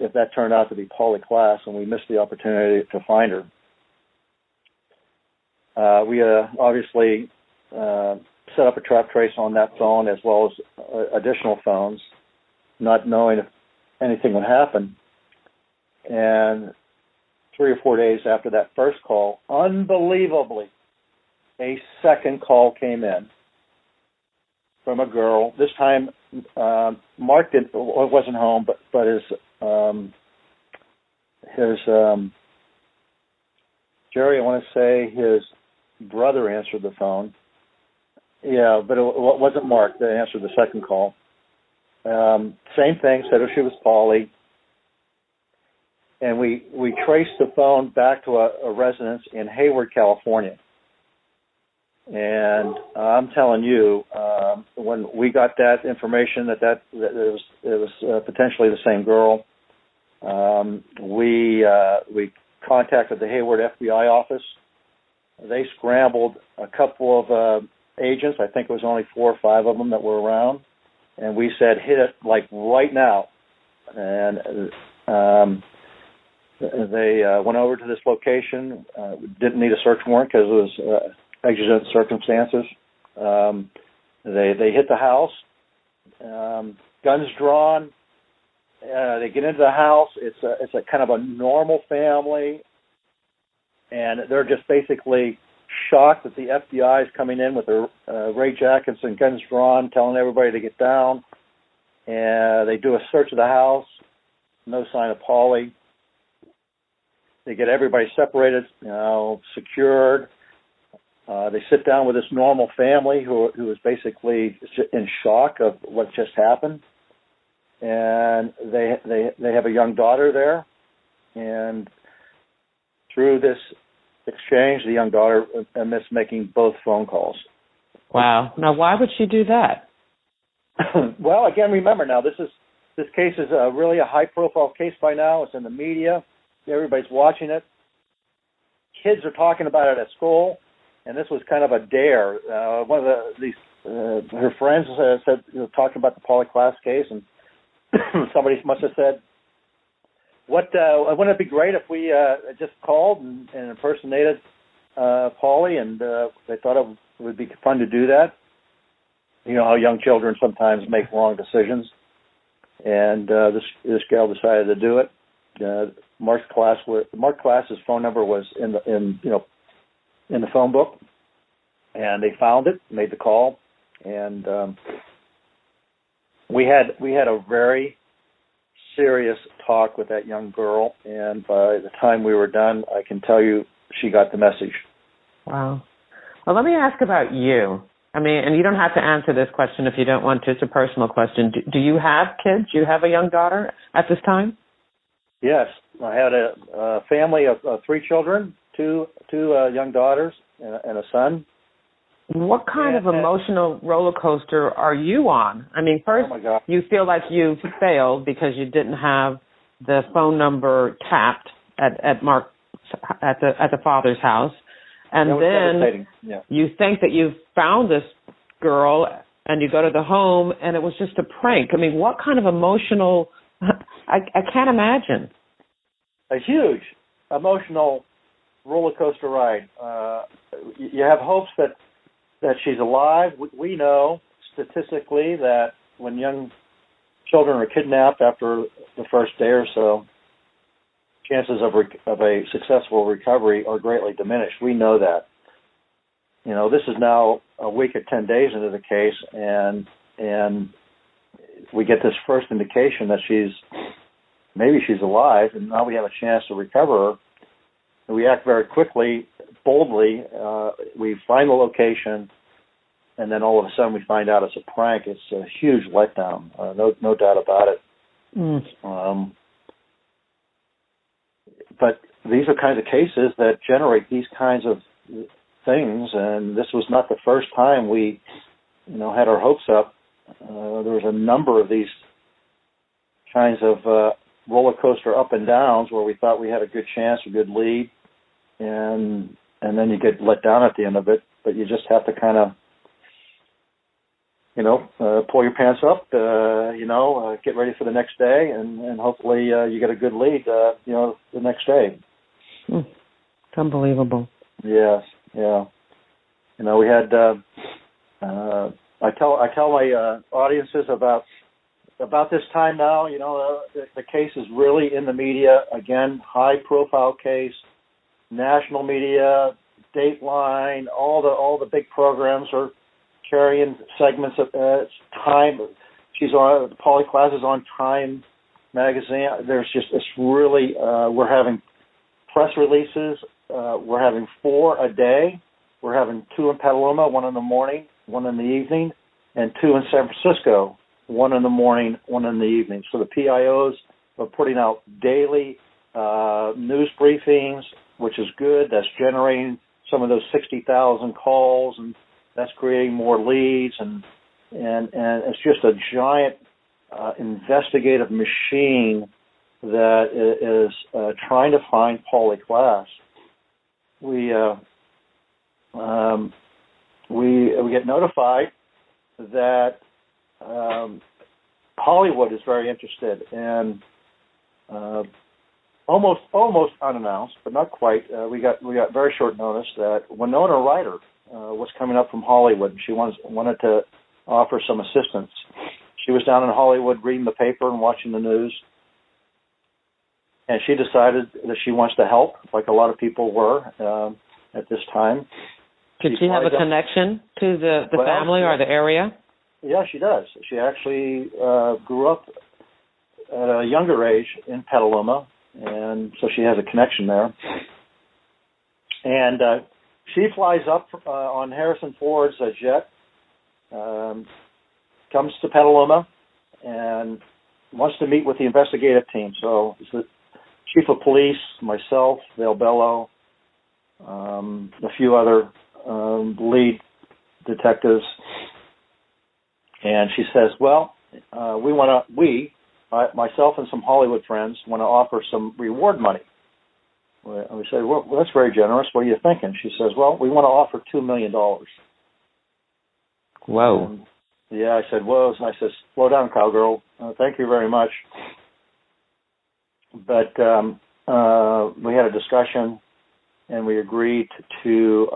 S2: if that turned out to be Polly Klaas and we missed the opportunity to find her. We obviously set up a trap trace on that phone as well as additional phones, not knowing if anything would happen. And 3 or 4 days after that first call, unbelievably, a second call came in from a girl. This time, Mark wasn't home, but his Jerry, I want to say his brother answered the phone. Yeah, but it wasn't Mark that answered the second call. Same thing, said she was Polly. And we traced the phone back to a residence in Hayward, California. And I'm telling you, when we got that information that it was potentially the same girl, we contacted the Hayward FBI office. They scrambled a couple of agents. I think it was only 4 or 5 of them that were around, and we said, hit it like right now. And they went over to this location. Didn't need a search warrant because it was exigent circumstances. They hit the house, guns drawn. They get into the house. It's a kind of a normal family, and they're just basically shocked that the FBI is coming in with their ray jackets and guns drawn, telling everybody to get down. And they do a search of the house. No sign of Polly. They get everybody separated, secured. They sit down with this normal family who is basically in shock of what just happened, and they have a young daughter there, and through this exchange, the young daughter missed making both phone calls.
S1: Wow! Now, why would she do that?
S2: Well, again, remember now this case is really a high-profile case by now. It's in the media. Everybody's watching it. Kids are talking about it at school. And this was kind of a dare. One of her friends said, talking about the Polly Klaas case, and somebody must have said, wouldn't it be great if we just called and impersonated Polly? And they thought it would be fun to do that. You know how young children sometimes make wrong decisions. And this gal decided to do it. Mark Klaas's phone number was in the phone book, and they found it, made the call, and we had a very serious talk with that young girl, and by the time we were done, I can tell you she got the message.
S1: Wow. Well, let me ask about you. I mean, and you don't have to answer this question if you don't want to. It's a personal question. Do you have kids? Do you have a young daughter at this time?
S2: Yes. I had a family of 3 children, two young daughters, and a son.
S1: What kind of emotional roller coaster are you on? I mean, first, you feel like you failed because you didn't have the phone number tapped at Mark at the father's house, and then you think that you've found this girl and you go to the home, and it was just a prank. I mean, what kind of emotional, I can't imagine.
S2: A huge emotional roller coaster ride. You have hopes that she's alive. We know statistically that when young children are kidnapped after the first day or so, chances of a successful recovery are greatly diminished. We know that. You know, this is now a week or 10 days into the case, and we get this first indication that maybe she's alive, and now we have a chance to recover her. And we act very quickly, boldly. We find the location, and then all of a sudden we find out it's a prank. It's a huge letdown, no doubt about it.
S1: Mm.
S2: But these are kinds of cases that generate these kinds of things, and this was not the first time we, had our hopes up. There was a number of these kinds of roller coaster up and downs where we thought we had a good chance, a good lead, and then you get let down at the end of it. But you just have to kind of, pull your pants up, get ready for the next day, and hopefully you get a good lead, the next day.
S1: It's unbelievable.
S2: Yes, yeah. We had. I tell my audiences about this time now. The case is really in the media again. High-profile case, national media, Dateline, all the big programs are carrying segments of Time. She's on. Polly Klaas is on Time magazine. It's really. We're having press releases. We're having 4 a day. We're having 2 in Petaluma, 1 in the morning, 1 in the evening, and 2 in San Francisco, 1 in the morning, 1 in the evening. So the PIOs are putting out daily news briefings, which is good. That's generating some of those 60,000 calls, and that's creating more leads, and it's just a giant investigative machine that is trying to find Polly Klaas. We get notified that Hollywood is very interested, and almost unannounced, but not quite. We got very short notice that Winona Ryder was coming up from Hollywood, and she wanted to offer some assistance. She was down in Hollywood reading the paper and watching the news, and she decided that she wants to help, like a lot of people were at this time.
S1: Did she have a connection to the family or the area?
S2: Yeah, she does. She actually grew up at a younger age in Petaluma, and so she has a connection there. And she flies up on Harrison Ford's jet, comes to Petaluma, and wants to meet with the investigative team. So it's the chief of police, myself, Vale Bello, a few other lead detectives, and she says, "Well, myself and some Hollywood friends want to offer some reward money." We say, "Well, that's very generous. What are you thinking?" She says, "Well, we want to offer $2 million."
S1: Whoa.
S2: Yeah, I said, "Whoa." And I said, "Slow down, cowgirl. Thank you very much." But we had a discussion, and we agreed to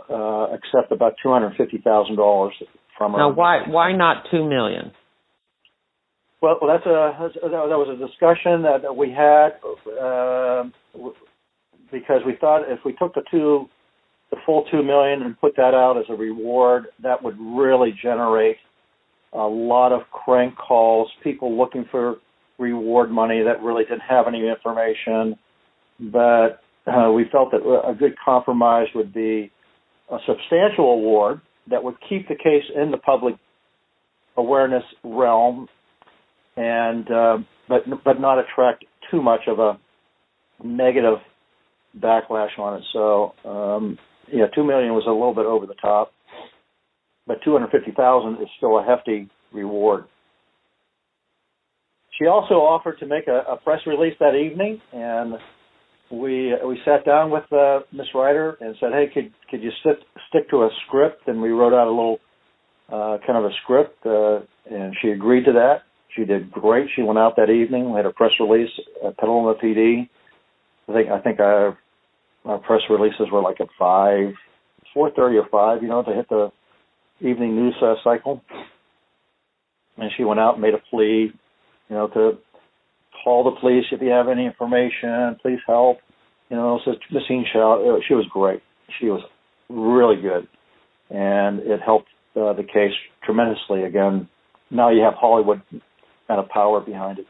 S2: accept about $250,000 from her.
S1: Now, why not $2 million?
S2: Well, that was a discussion that we had because we thought if we took the full $2 million and put that out as a reward, that would really generate a lot of crank calls, people looking for reward money that really didn't have any information. But we felt that a good compromise would be a substantial award that would keep the case in the public awareness realm, and but not attract too much of a negative backlash on it. So $2 million was a little bit over the top, but $250,000 is still a hefty reward. She also offered to make a press release that evening, and we sat down with Miss Ryder and said, "Hey, could you stick to a script?" And we wrote out a little kind of a script, and she agreed to that. She did great. She went out that evening. We had a press release at Petaluma PD. I think our press releases were like at 4:30 or 5, to hit the evening news cycle. And she went out and made a plea, to call the police if you have any information, please help. Says missing child. She was great. She was really good, and it helped the case tremendously. Again, now you have Hollywood kind of power behind it.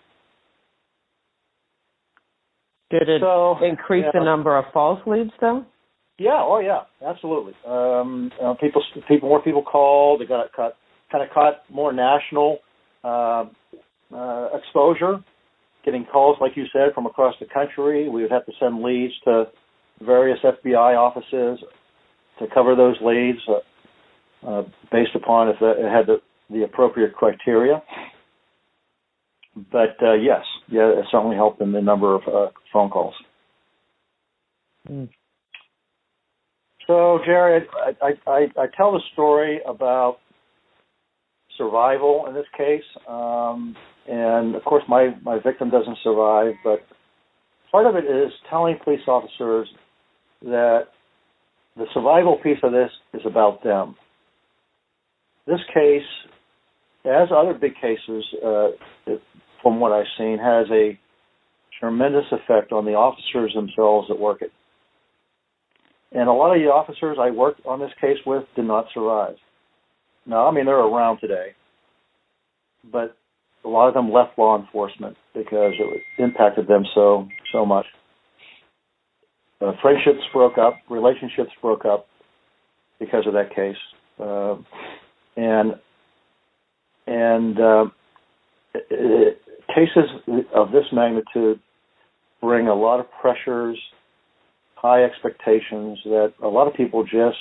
S1: Did it increase the number of false leads, though?
S2: Yeah. Oh, yeah. Absolutely. More people called. They got caught more national exposure. Getting calls, like you said, from across the country. We would have to send leads to various FBI offices to cover those leads based upon if it had the appropriate criteria. But, yes, it certainly helped in the number of phone calls. Mm. So, Jerry, I tell the story about survival in this case. And, of course, my victim doesn't survive, but part of it is telling police officers that the survival piece of this is about them. This case, as other big cases, from what I've seen, has a tremendous effect on the officers themselves that work it. And a lot of the officers I worked on this case with did not survive. Now, they're around today, but a lot of them left law enforcement because it impacted them so much. Friendships broke up, relationships broke up because of that case, cases of this magnitude bring a lot of pressures, high expectations that a lot of people just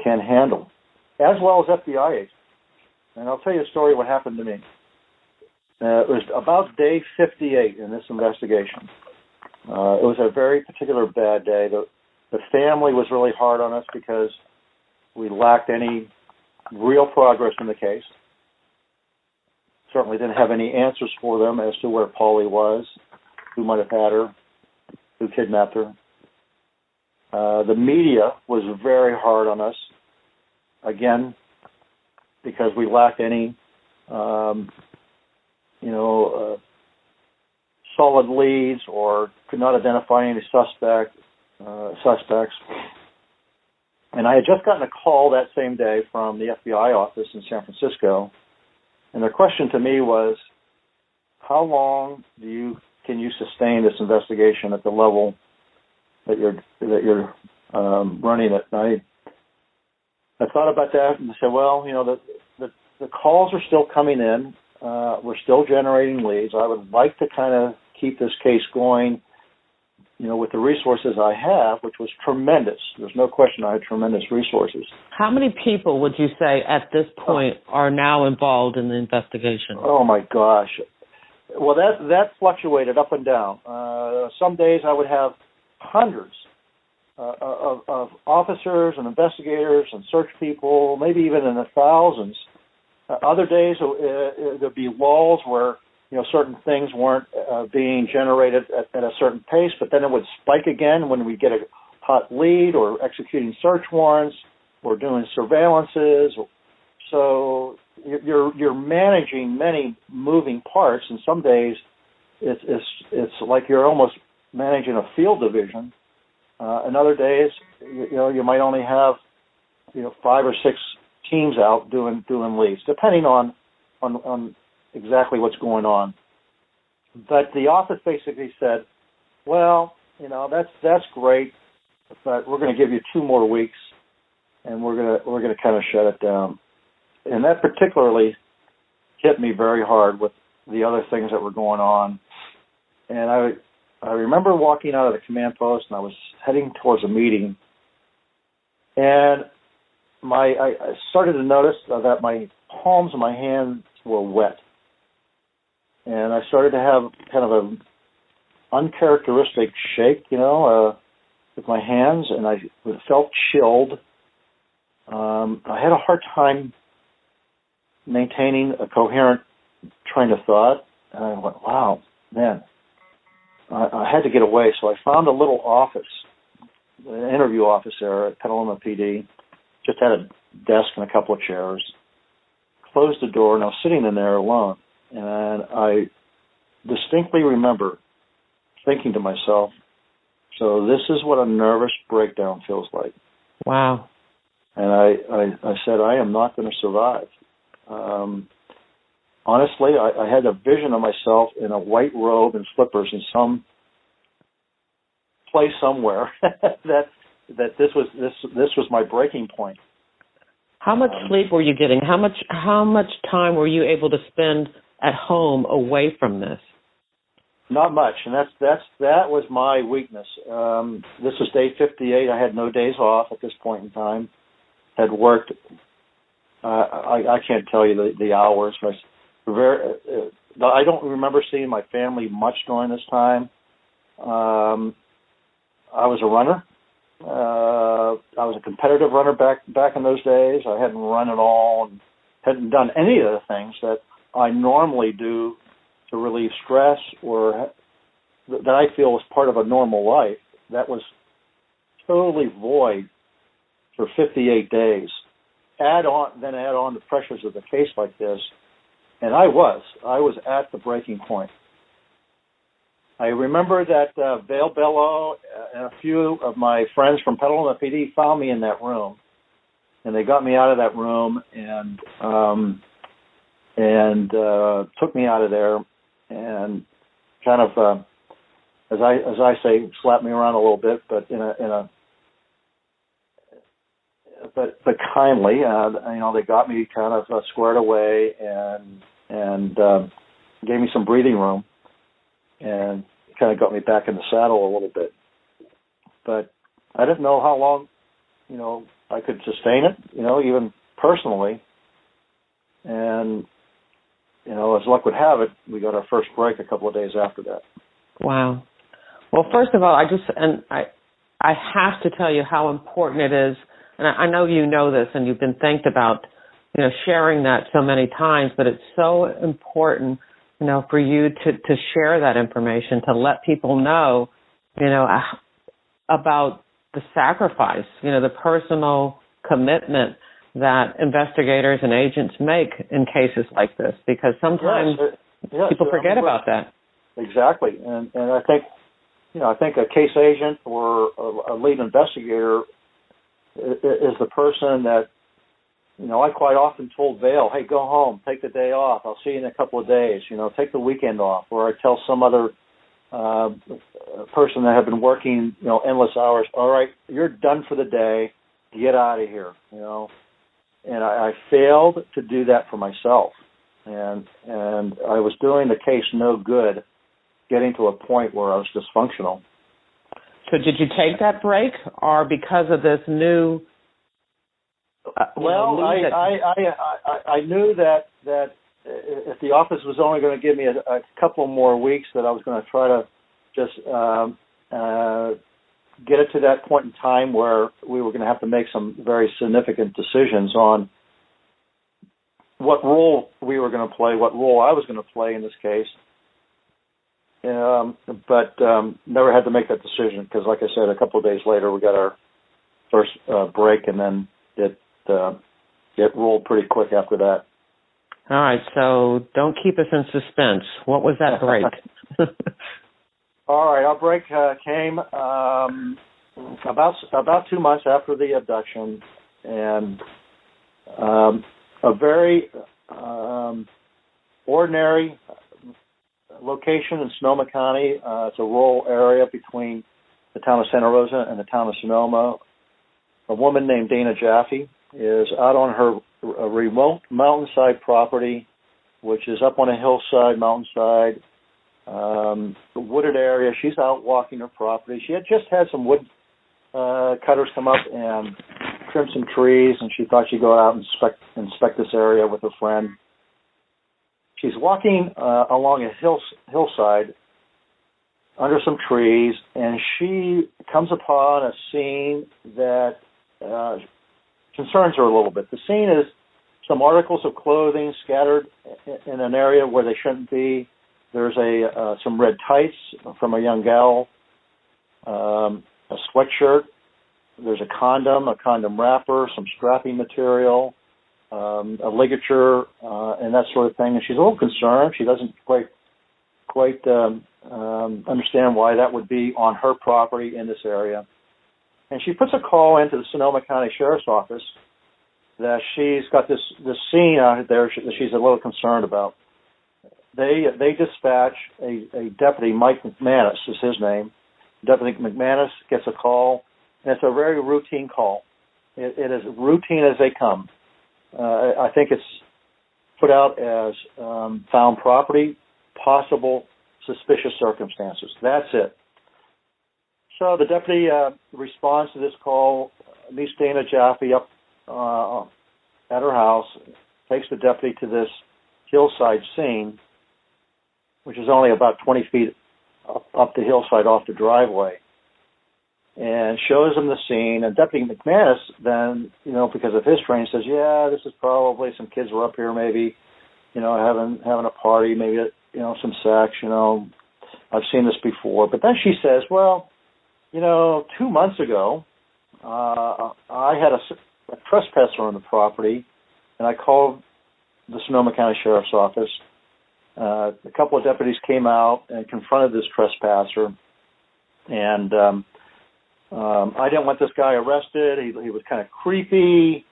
S2: can't handle, as well as FBI agents. And I'll tell you a story of what happened to me. It was about day 58 in this investigation. It was a very particular bad day. The family was really hard on us because we lacked any real progress in the case. Certainly didn't have any answers for them as to where Polly was, who might have had her, who kidnapped her. The media was very hard on us, again, because we lacked any solid leads or could not identify any suspects. And I had just gotten a call that same day from the FBI office in San Francisco, and their question to me was, how long can you sustain this investigation at the level that you're running it? And I thought about that and I said, well, the calls are still coming in. We're still generating leads. I would like to kind of keep this case going, with the resources I have, which was tremendous. There's no question I had tremendous resources.
S1: How many people would you say at this point are now involved in the investigation?
S2: Oh, my gosh. Well, that fluctuated up and down. Some days I would have hundreds of officers and investigators and search people, maybe even in the thousands. Other days there'd be lulls where certain things weren't being generated at a certain pace, but then it would spike again when we get a hot lead or executing search warrants or doing surveillances. So you're managing many moving parts, and some days it's like you're almost managing a field division. And other days, you might only have 5 or 6 teams out doing leads, depending on exactly what's going on. But the office basically said, well, that's great, but we're going to give you 2 more weeks, and we're going to kind of shut it down. And that particularly hit me very hard with the other things that were going on. And I remember walking out of the command post, and I was heading towards a meeting, and I started to notice that my palms of my hands were wet. And I started to have kind of an uncharacteristic shake, with my hands, and I felt chilled. I had a hard time maintaining a coherent train of thought. And I went, wow, man, I had to get away. So I found a little office, an interview office there at Petaluma PD. Just had a desk and a couple of chairs. Closed the door, and I was sitting in there alone. And I distinctly remember thinking to myself, so this is what a nervous breakdown feels like.
S1: Wow.
S2: And I said, I am not going to survive. Honestly, I had a vision of myself in a white robe and slippers in some place somewhere that this was my breaking point.
S1: How much sleep were you getting? How much time were you able to spend at home away from this?
S2: Not much, and that was my weakness. This was day 58. I had no days off at this point in time. Had worked. I can't tell you the hours. I don't remember seeing my family much during this time. I was a runner. I was a competitive runner back in those days. I hadn't run at all and hadn't done any of the things that I normally do to relieve stress or that I feel was part of a normal life. That was totally void for 58 days. Add on the pressures of a case like this, and I was at the breaking point. I remember that Vale Bello and a few of my friends from Petaluma PD found me in that room, and they got me out of that room and took me out of there and kind of, as I say, slapped me around a little bit, but but kindly. They got me kind of squared away and gave me some breathing room and kind of got me back in the saddle a little bit. But I didn't know how long, I could sustain it, even personally. And, as luck would have it, we got our first break a couple of days after that.
S1: Wow. Well, first of all, I have to tell you how important it is, and I know you know this and you've been thanked about, sharing that so many times, but it's so important, for you to share that information, to let people know, about the sacrifice, the personal commitment that investigators and agents make in cases like this, because sometimes people forget about that. Exactly.
S2: And I think, I think a case agent or a lead investigator is the person that, I quite often told Vale, hey, go home, take the day off. I'll see you in a couple of days, take the weekend off. Or I tell some other person that had been working, endless hours, all right, you're done for the day, get out of here, And I failed to do that for myself. And I was doing the case no good, getting to a point where I was dysfunctional.
S1: So did you take that break, or because of this new?
S2: I knew that if the office was only going to give me a couple more weeks, that I was going to try to just get it to that point in time where we were going to have to make some very significant decisions on what role we were going to play, what role I was going to play in this case. But never had to make that decision because, like I said, a couple of days later we got our first break, and then it rolled pretty quick after that.
S1: All right, so don't keep us in suspense. What was that break?
S2: All right, our break came about 2 months after the abduction, and a very ordinary location in Sonoma County. It's a rural area between the town of Santa Rosa and the town of Sonoma. A woman named Dana Jaffe is out on her remote mountainside property, which is up on a hillside, mountainside, wooded area. She's out walking her property. She had just had some wood cutters come up and trim some trees, and she thought she'd go out and inspect this area with a friend. She's walking along a hillside under some trees, and she comes upon a scene that concerns her a little bit. The scene is some articles of clothing scattered in an area where they shouldn't be. There's some red tights from a young gal, a sweatshirt. There's a condom wrapper, some strapping material, a ligature, and that sort of thing. And she's a little concerned. She doesn't quite understand why that would be on her property in this area. And she puts a call into the Sonoma County Sheriff's Office that she's got this scene out there that she's a little concerned about. They dispatch a deputy, Mike McManus is his name. Deputy McManus gets a call, and it's a very routine call. It is routine as they come. I think it's put out as found property, possible suspicious circumstances. That's it. So the deputy responds to this call, meets Dana Jaffe up at her house, takes the deputy to this hillside scene, which is only about 20 feet up the hillside off the driveway, and shows him the scene. And Deputy McManus then, because of his training, says, yeah, this is probably some kids were up here maybe, having a party, maybe, some sex, I've seen this before. But then she says, well, 2 months ago, I had a trespasser on the property, and I called the Sonoma County Sheriff's Office. A couple of deputies came out and confronted this trespasser, and I didn't want this guy arrested. He was kind of creepy.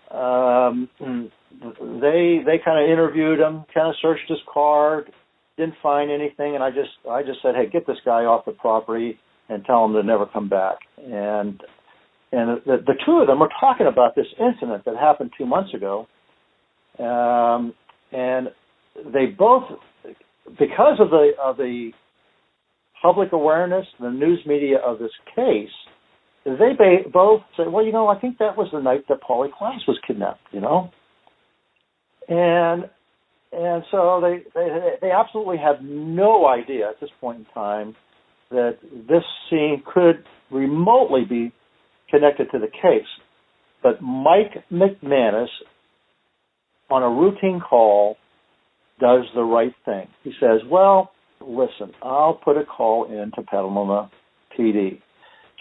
S2: They kind of interviewed him, kind of searched his car, didn't find anything, and I just said, hey, get this guy off the property and tell him to never come back. And the two of them were talking about this incident that happened 2 months ago, and they both, because of the public awareness, the news media of this case, they both said, well, I think that was the night that Polly Klaas was kidnapped, And so they absolutely have no idea at this point in time that this scene could remotely be connected to the case. But Mike McManus, on a routine call, does the right thing. He says, well, listen, I'll put a call in to Petaluma PD.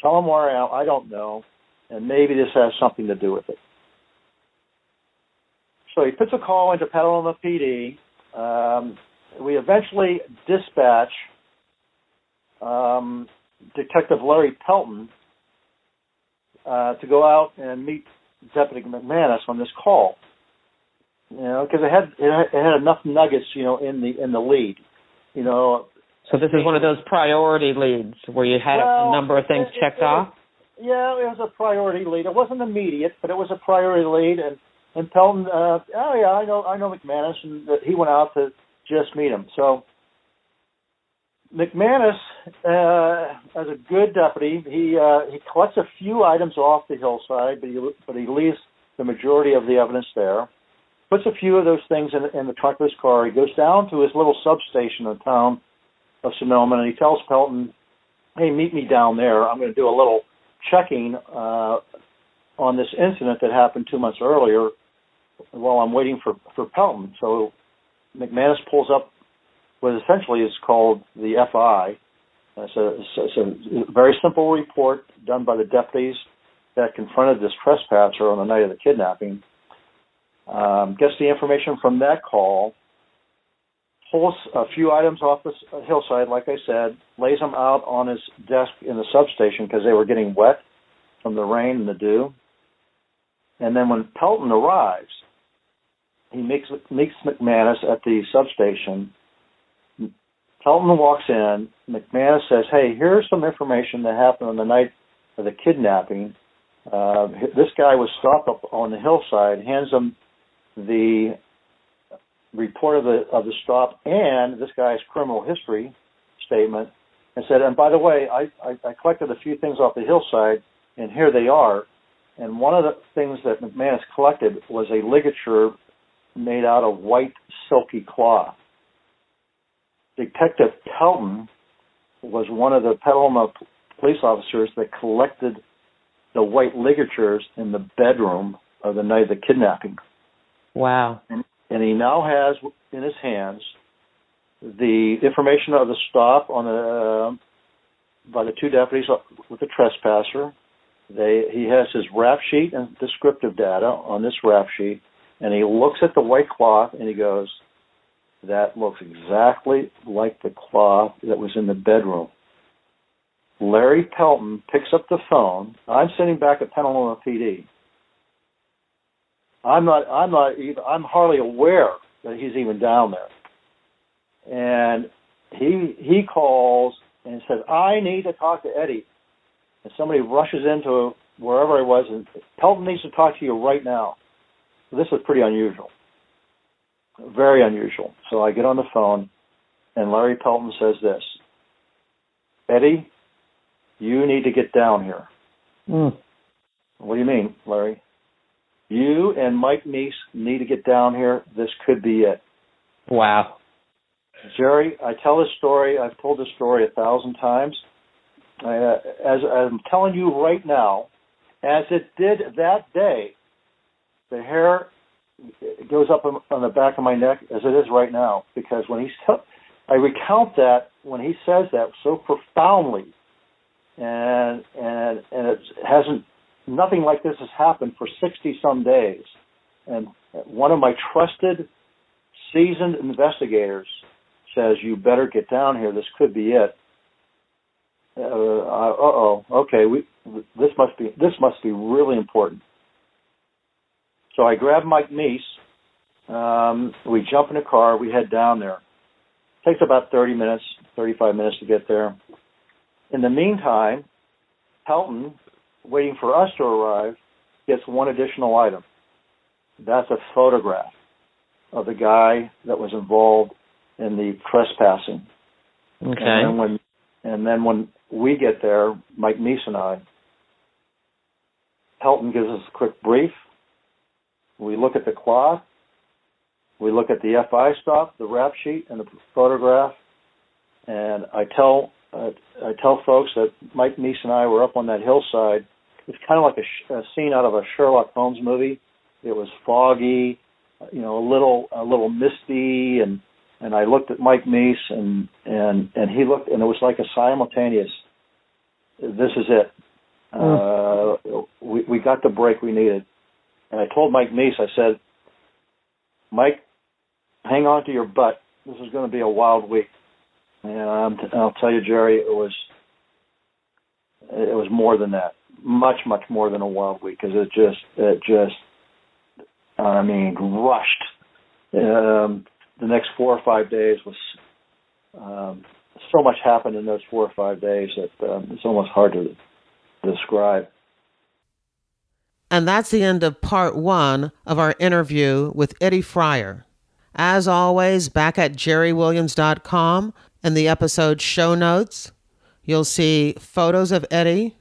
S2: Tell them where I don't know, and maybe this has something to do with it. So he puts a call into Petaluma PD. We eventually dispatch Detective Larry Pelton to go out and meet Deputy McManus on this call. Because it had enough nuggets, in the lead,
S1: So this is one of those priority leads where you had a number of things checked off?
S2: Yeah, it was a priority lead. It wasn't immediate, but it was a priority lead. And Pelton, I know McManus, and he went out to just meet him. So McManus, as a good deputy, he collects a few items off the hillside, but he leaves the majority of the evidence there. Puts a few of those things in the trunk of his car. He goes down to his little substation in the town of Sonoma, and he tells Pelton, hey, meet me down there. I'm going to do a little checking on this incident that happened 2 months earlier while I'm waiting for Pelton. So McManus pulls up what essentially is called the FI. It's a very simple report done by the deputies that confronted this trespasser on the night of the kidnapping. Gets the information from that call, pulls a few items off the hillside, like I said, lays them out on his desk in the substation because they were getting wet from the rain and the dew. And then when Pelton arrives, he meets McManus at the substation. Pelton walks in. McManus says, hey, here's some information that happened on the night of the kidnapping. This guy was stopped up on the hillside, hands him the report of the stop and this guy's criminal history statement, and said, and by the way, I collected a few things off the hillside, and here they are. And one of the things that McManus collected was a ligature made out of white silky cloth. Detective Pelton was one of the Petaluma police officers that collected the white ligatures in the bedroom of the night of the kidnapping.
S1: Wow.
S2: And he now has in his hands the information of the stop on the by the two deputies with the trespasser. He has his rap sheet and descriptive data on this rap sheet, and he looks at the white cloth and he goes, "That looks exactly like the cloth that was in the bedroom." Larry Pelton picks up the phone. I'm sitting back at Petaluma PD. I'm hardly aware that he's even down there. And he calls and says, "I need to talk to Eddie." And somebody rushes into wherever I was, and Pelton needs to talk to you right now. This was pretty unusual, very unusual. So I get on the phone, and Larry Pelton says this, "Eddie, you need to get down here." What do you mean, Larry? "You and Mike Meese need to get down here. This could be it."
S1: Wow.
S2: Jerry, I tell this story. I've told this story 1,000 times. As I'm telling you right now, as it did that day, the hair goes up on the back of my neck as it is right now. Because when I recount that when he says that so profoundly, and it hasn't. Nothing like this has happened for 60-some days. And one of my trusted, seasoned investigators says, "You better get down here. This could be it." Okay. This must be really important. So I grab Mike Meese. We jump in a car. We head down there. It takes about 35 minutes to get there. In the meantime, Pelton, waiting for us to arrive, gets one additional item. That's a photograph of the guy that was involved in the trespassing.
S1: Okay.
S2: And then when we get there, Mike Meese and I, Pelton gives us a quick brief. We look at the cloth. We look at the FI stop, the rap sheet, and the photograph. And I tell folks that Mike Meese and I were up on that hillside. It's kind of like a scene out of a Sherlock Holmes movie. It was foggy, a little misty, and I looked at Mike Meese and he looked, and it was like a simultaneous. This is it. We got the break we needed, and I told Mike Meese, I said, "Mike, hang on to your butt. This is going to be a wild week." And I'll tell you, Jerry, it was more than that. Much more than a wild week, because it just rushed. The next 4 or 5 days was so much happened in those 4 or 5 days that it's almost hard to describe.
S1: And that's the end of part 1 of our interview with Eddie Freyer. As always, back at jerrywilliams.com in the episode show notes, you'll see photos of Eddie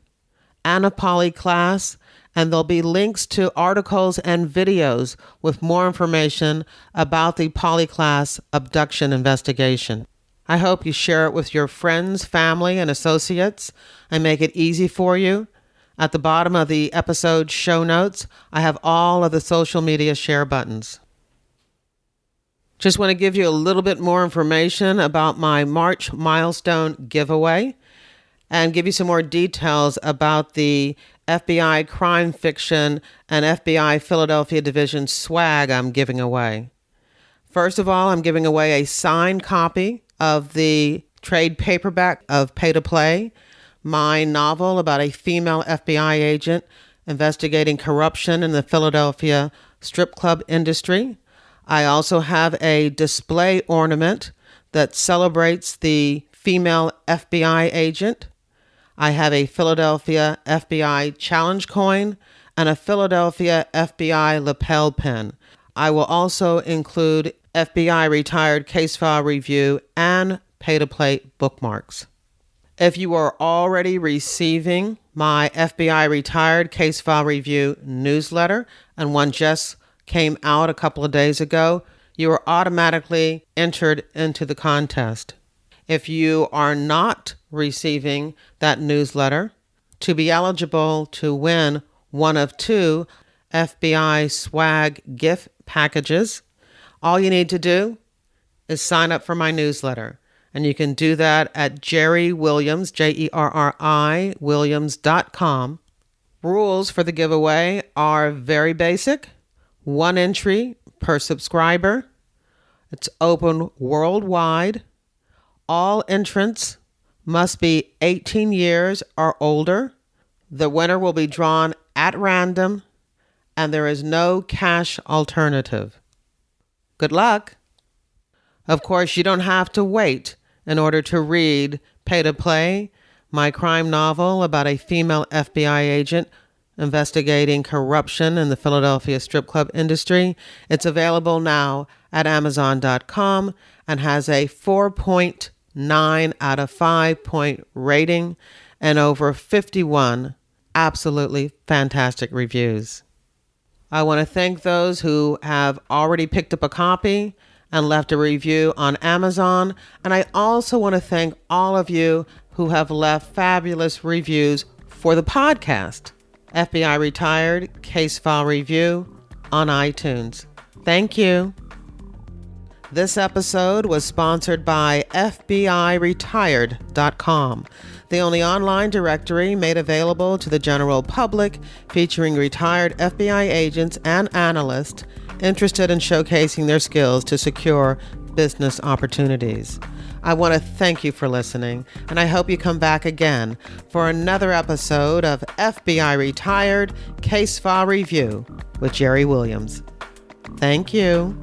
S1: and of Polly Klaas, and there'll be links to articles and videos with more information about the Polly Klaas abduction investigation. I hope you share it with your friends, family, and associates and make it easy for you. At the bottom of the episode show notes, I have all of the social media share buttons. Just want to give you a little bit more information about my March milestone giveaway and give you some more details about the FBI crime fiction and FBI Philadelphia Division swag I'm giving away. First of all, I'm giving away a signed copy of the trade paperback of Pay to Play, my novel about a female FBI agent investigating corruption in the Philadelphia strip club industry. I also have a display ornament that celebrates the female FBI agent. I have a Philadelphia FBI challenge coin and a Philadelphia FBI lapel pin. I will also include FBI retired case file review and pay-to-play bookmarks. If you are already receiving my FBI retired case file review newsletter, and one just came out a couple of days ago, you are automatically entered into the contest. If you are not receiving that newsletter, to be eligible to win one of 2 FBI swag gift packages. All you need to do is sign up for my newsletter. And you can do that at Jerry Williams, Jerri, Williams.com. Rules for the giveaway are very basic. 1 entry per subscriber. It's open worldwide. All entrants must be 18 years or older. The winner will be drawn at random, and there is no cash alternative. Good luck. Of course, you don't have to wait in order to read Pay to Play, my crime novel about a female FBI agent investigating corruption in the Philadelphia strip club industry. It's available now at Amazon.com and has a 4.9 out of 5 point rating and over 51 absolutely fantastic reviews. I want to thank those who have already picked up a copy and left a review on Amazon. And I also want to thank all of you who have left fabulous reviews for the podcast, FBI Retired Case File Review on iTunes. Thank you. This episode was sponsored by FBIRetired.com, the only online directory made available to the general public featuring retired FBI agents and analysts interested in showcasing their skills to secure business opportunities. I want to thank you for listening, and I hope you come back again for another episode of FBI Retired Case File Review with Jerry Williams. Thank you.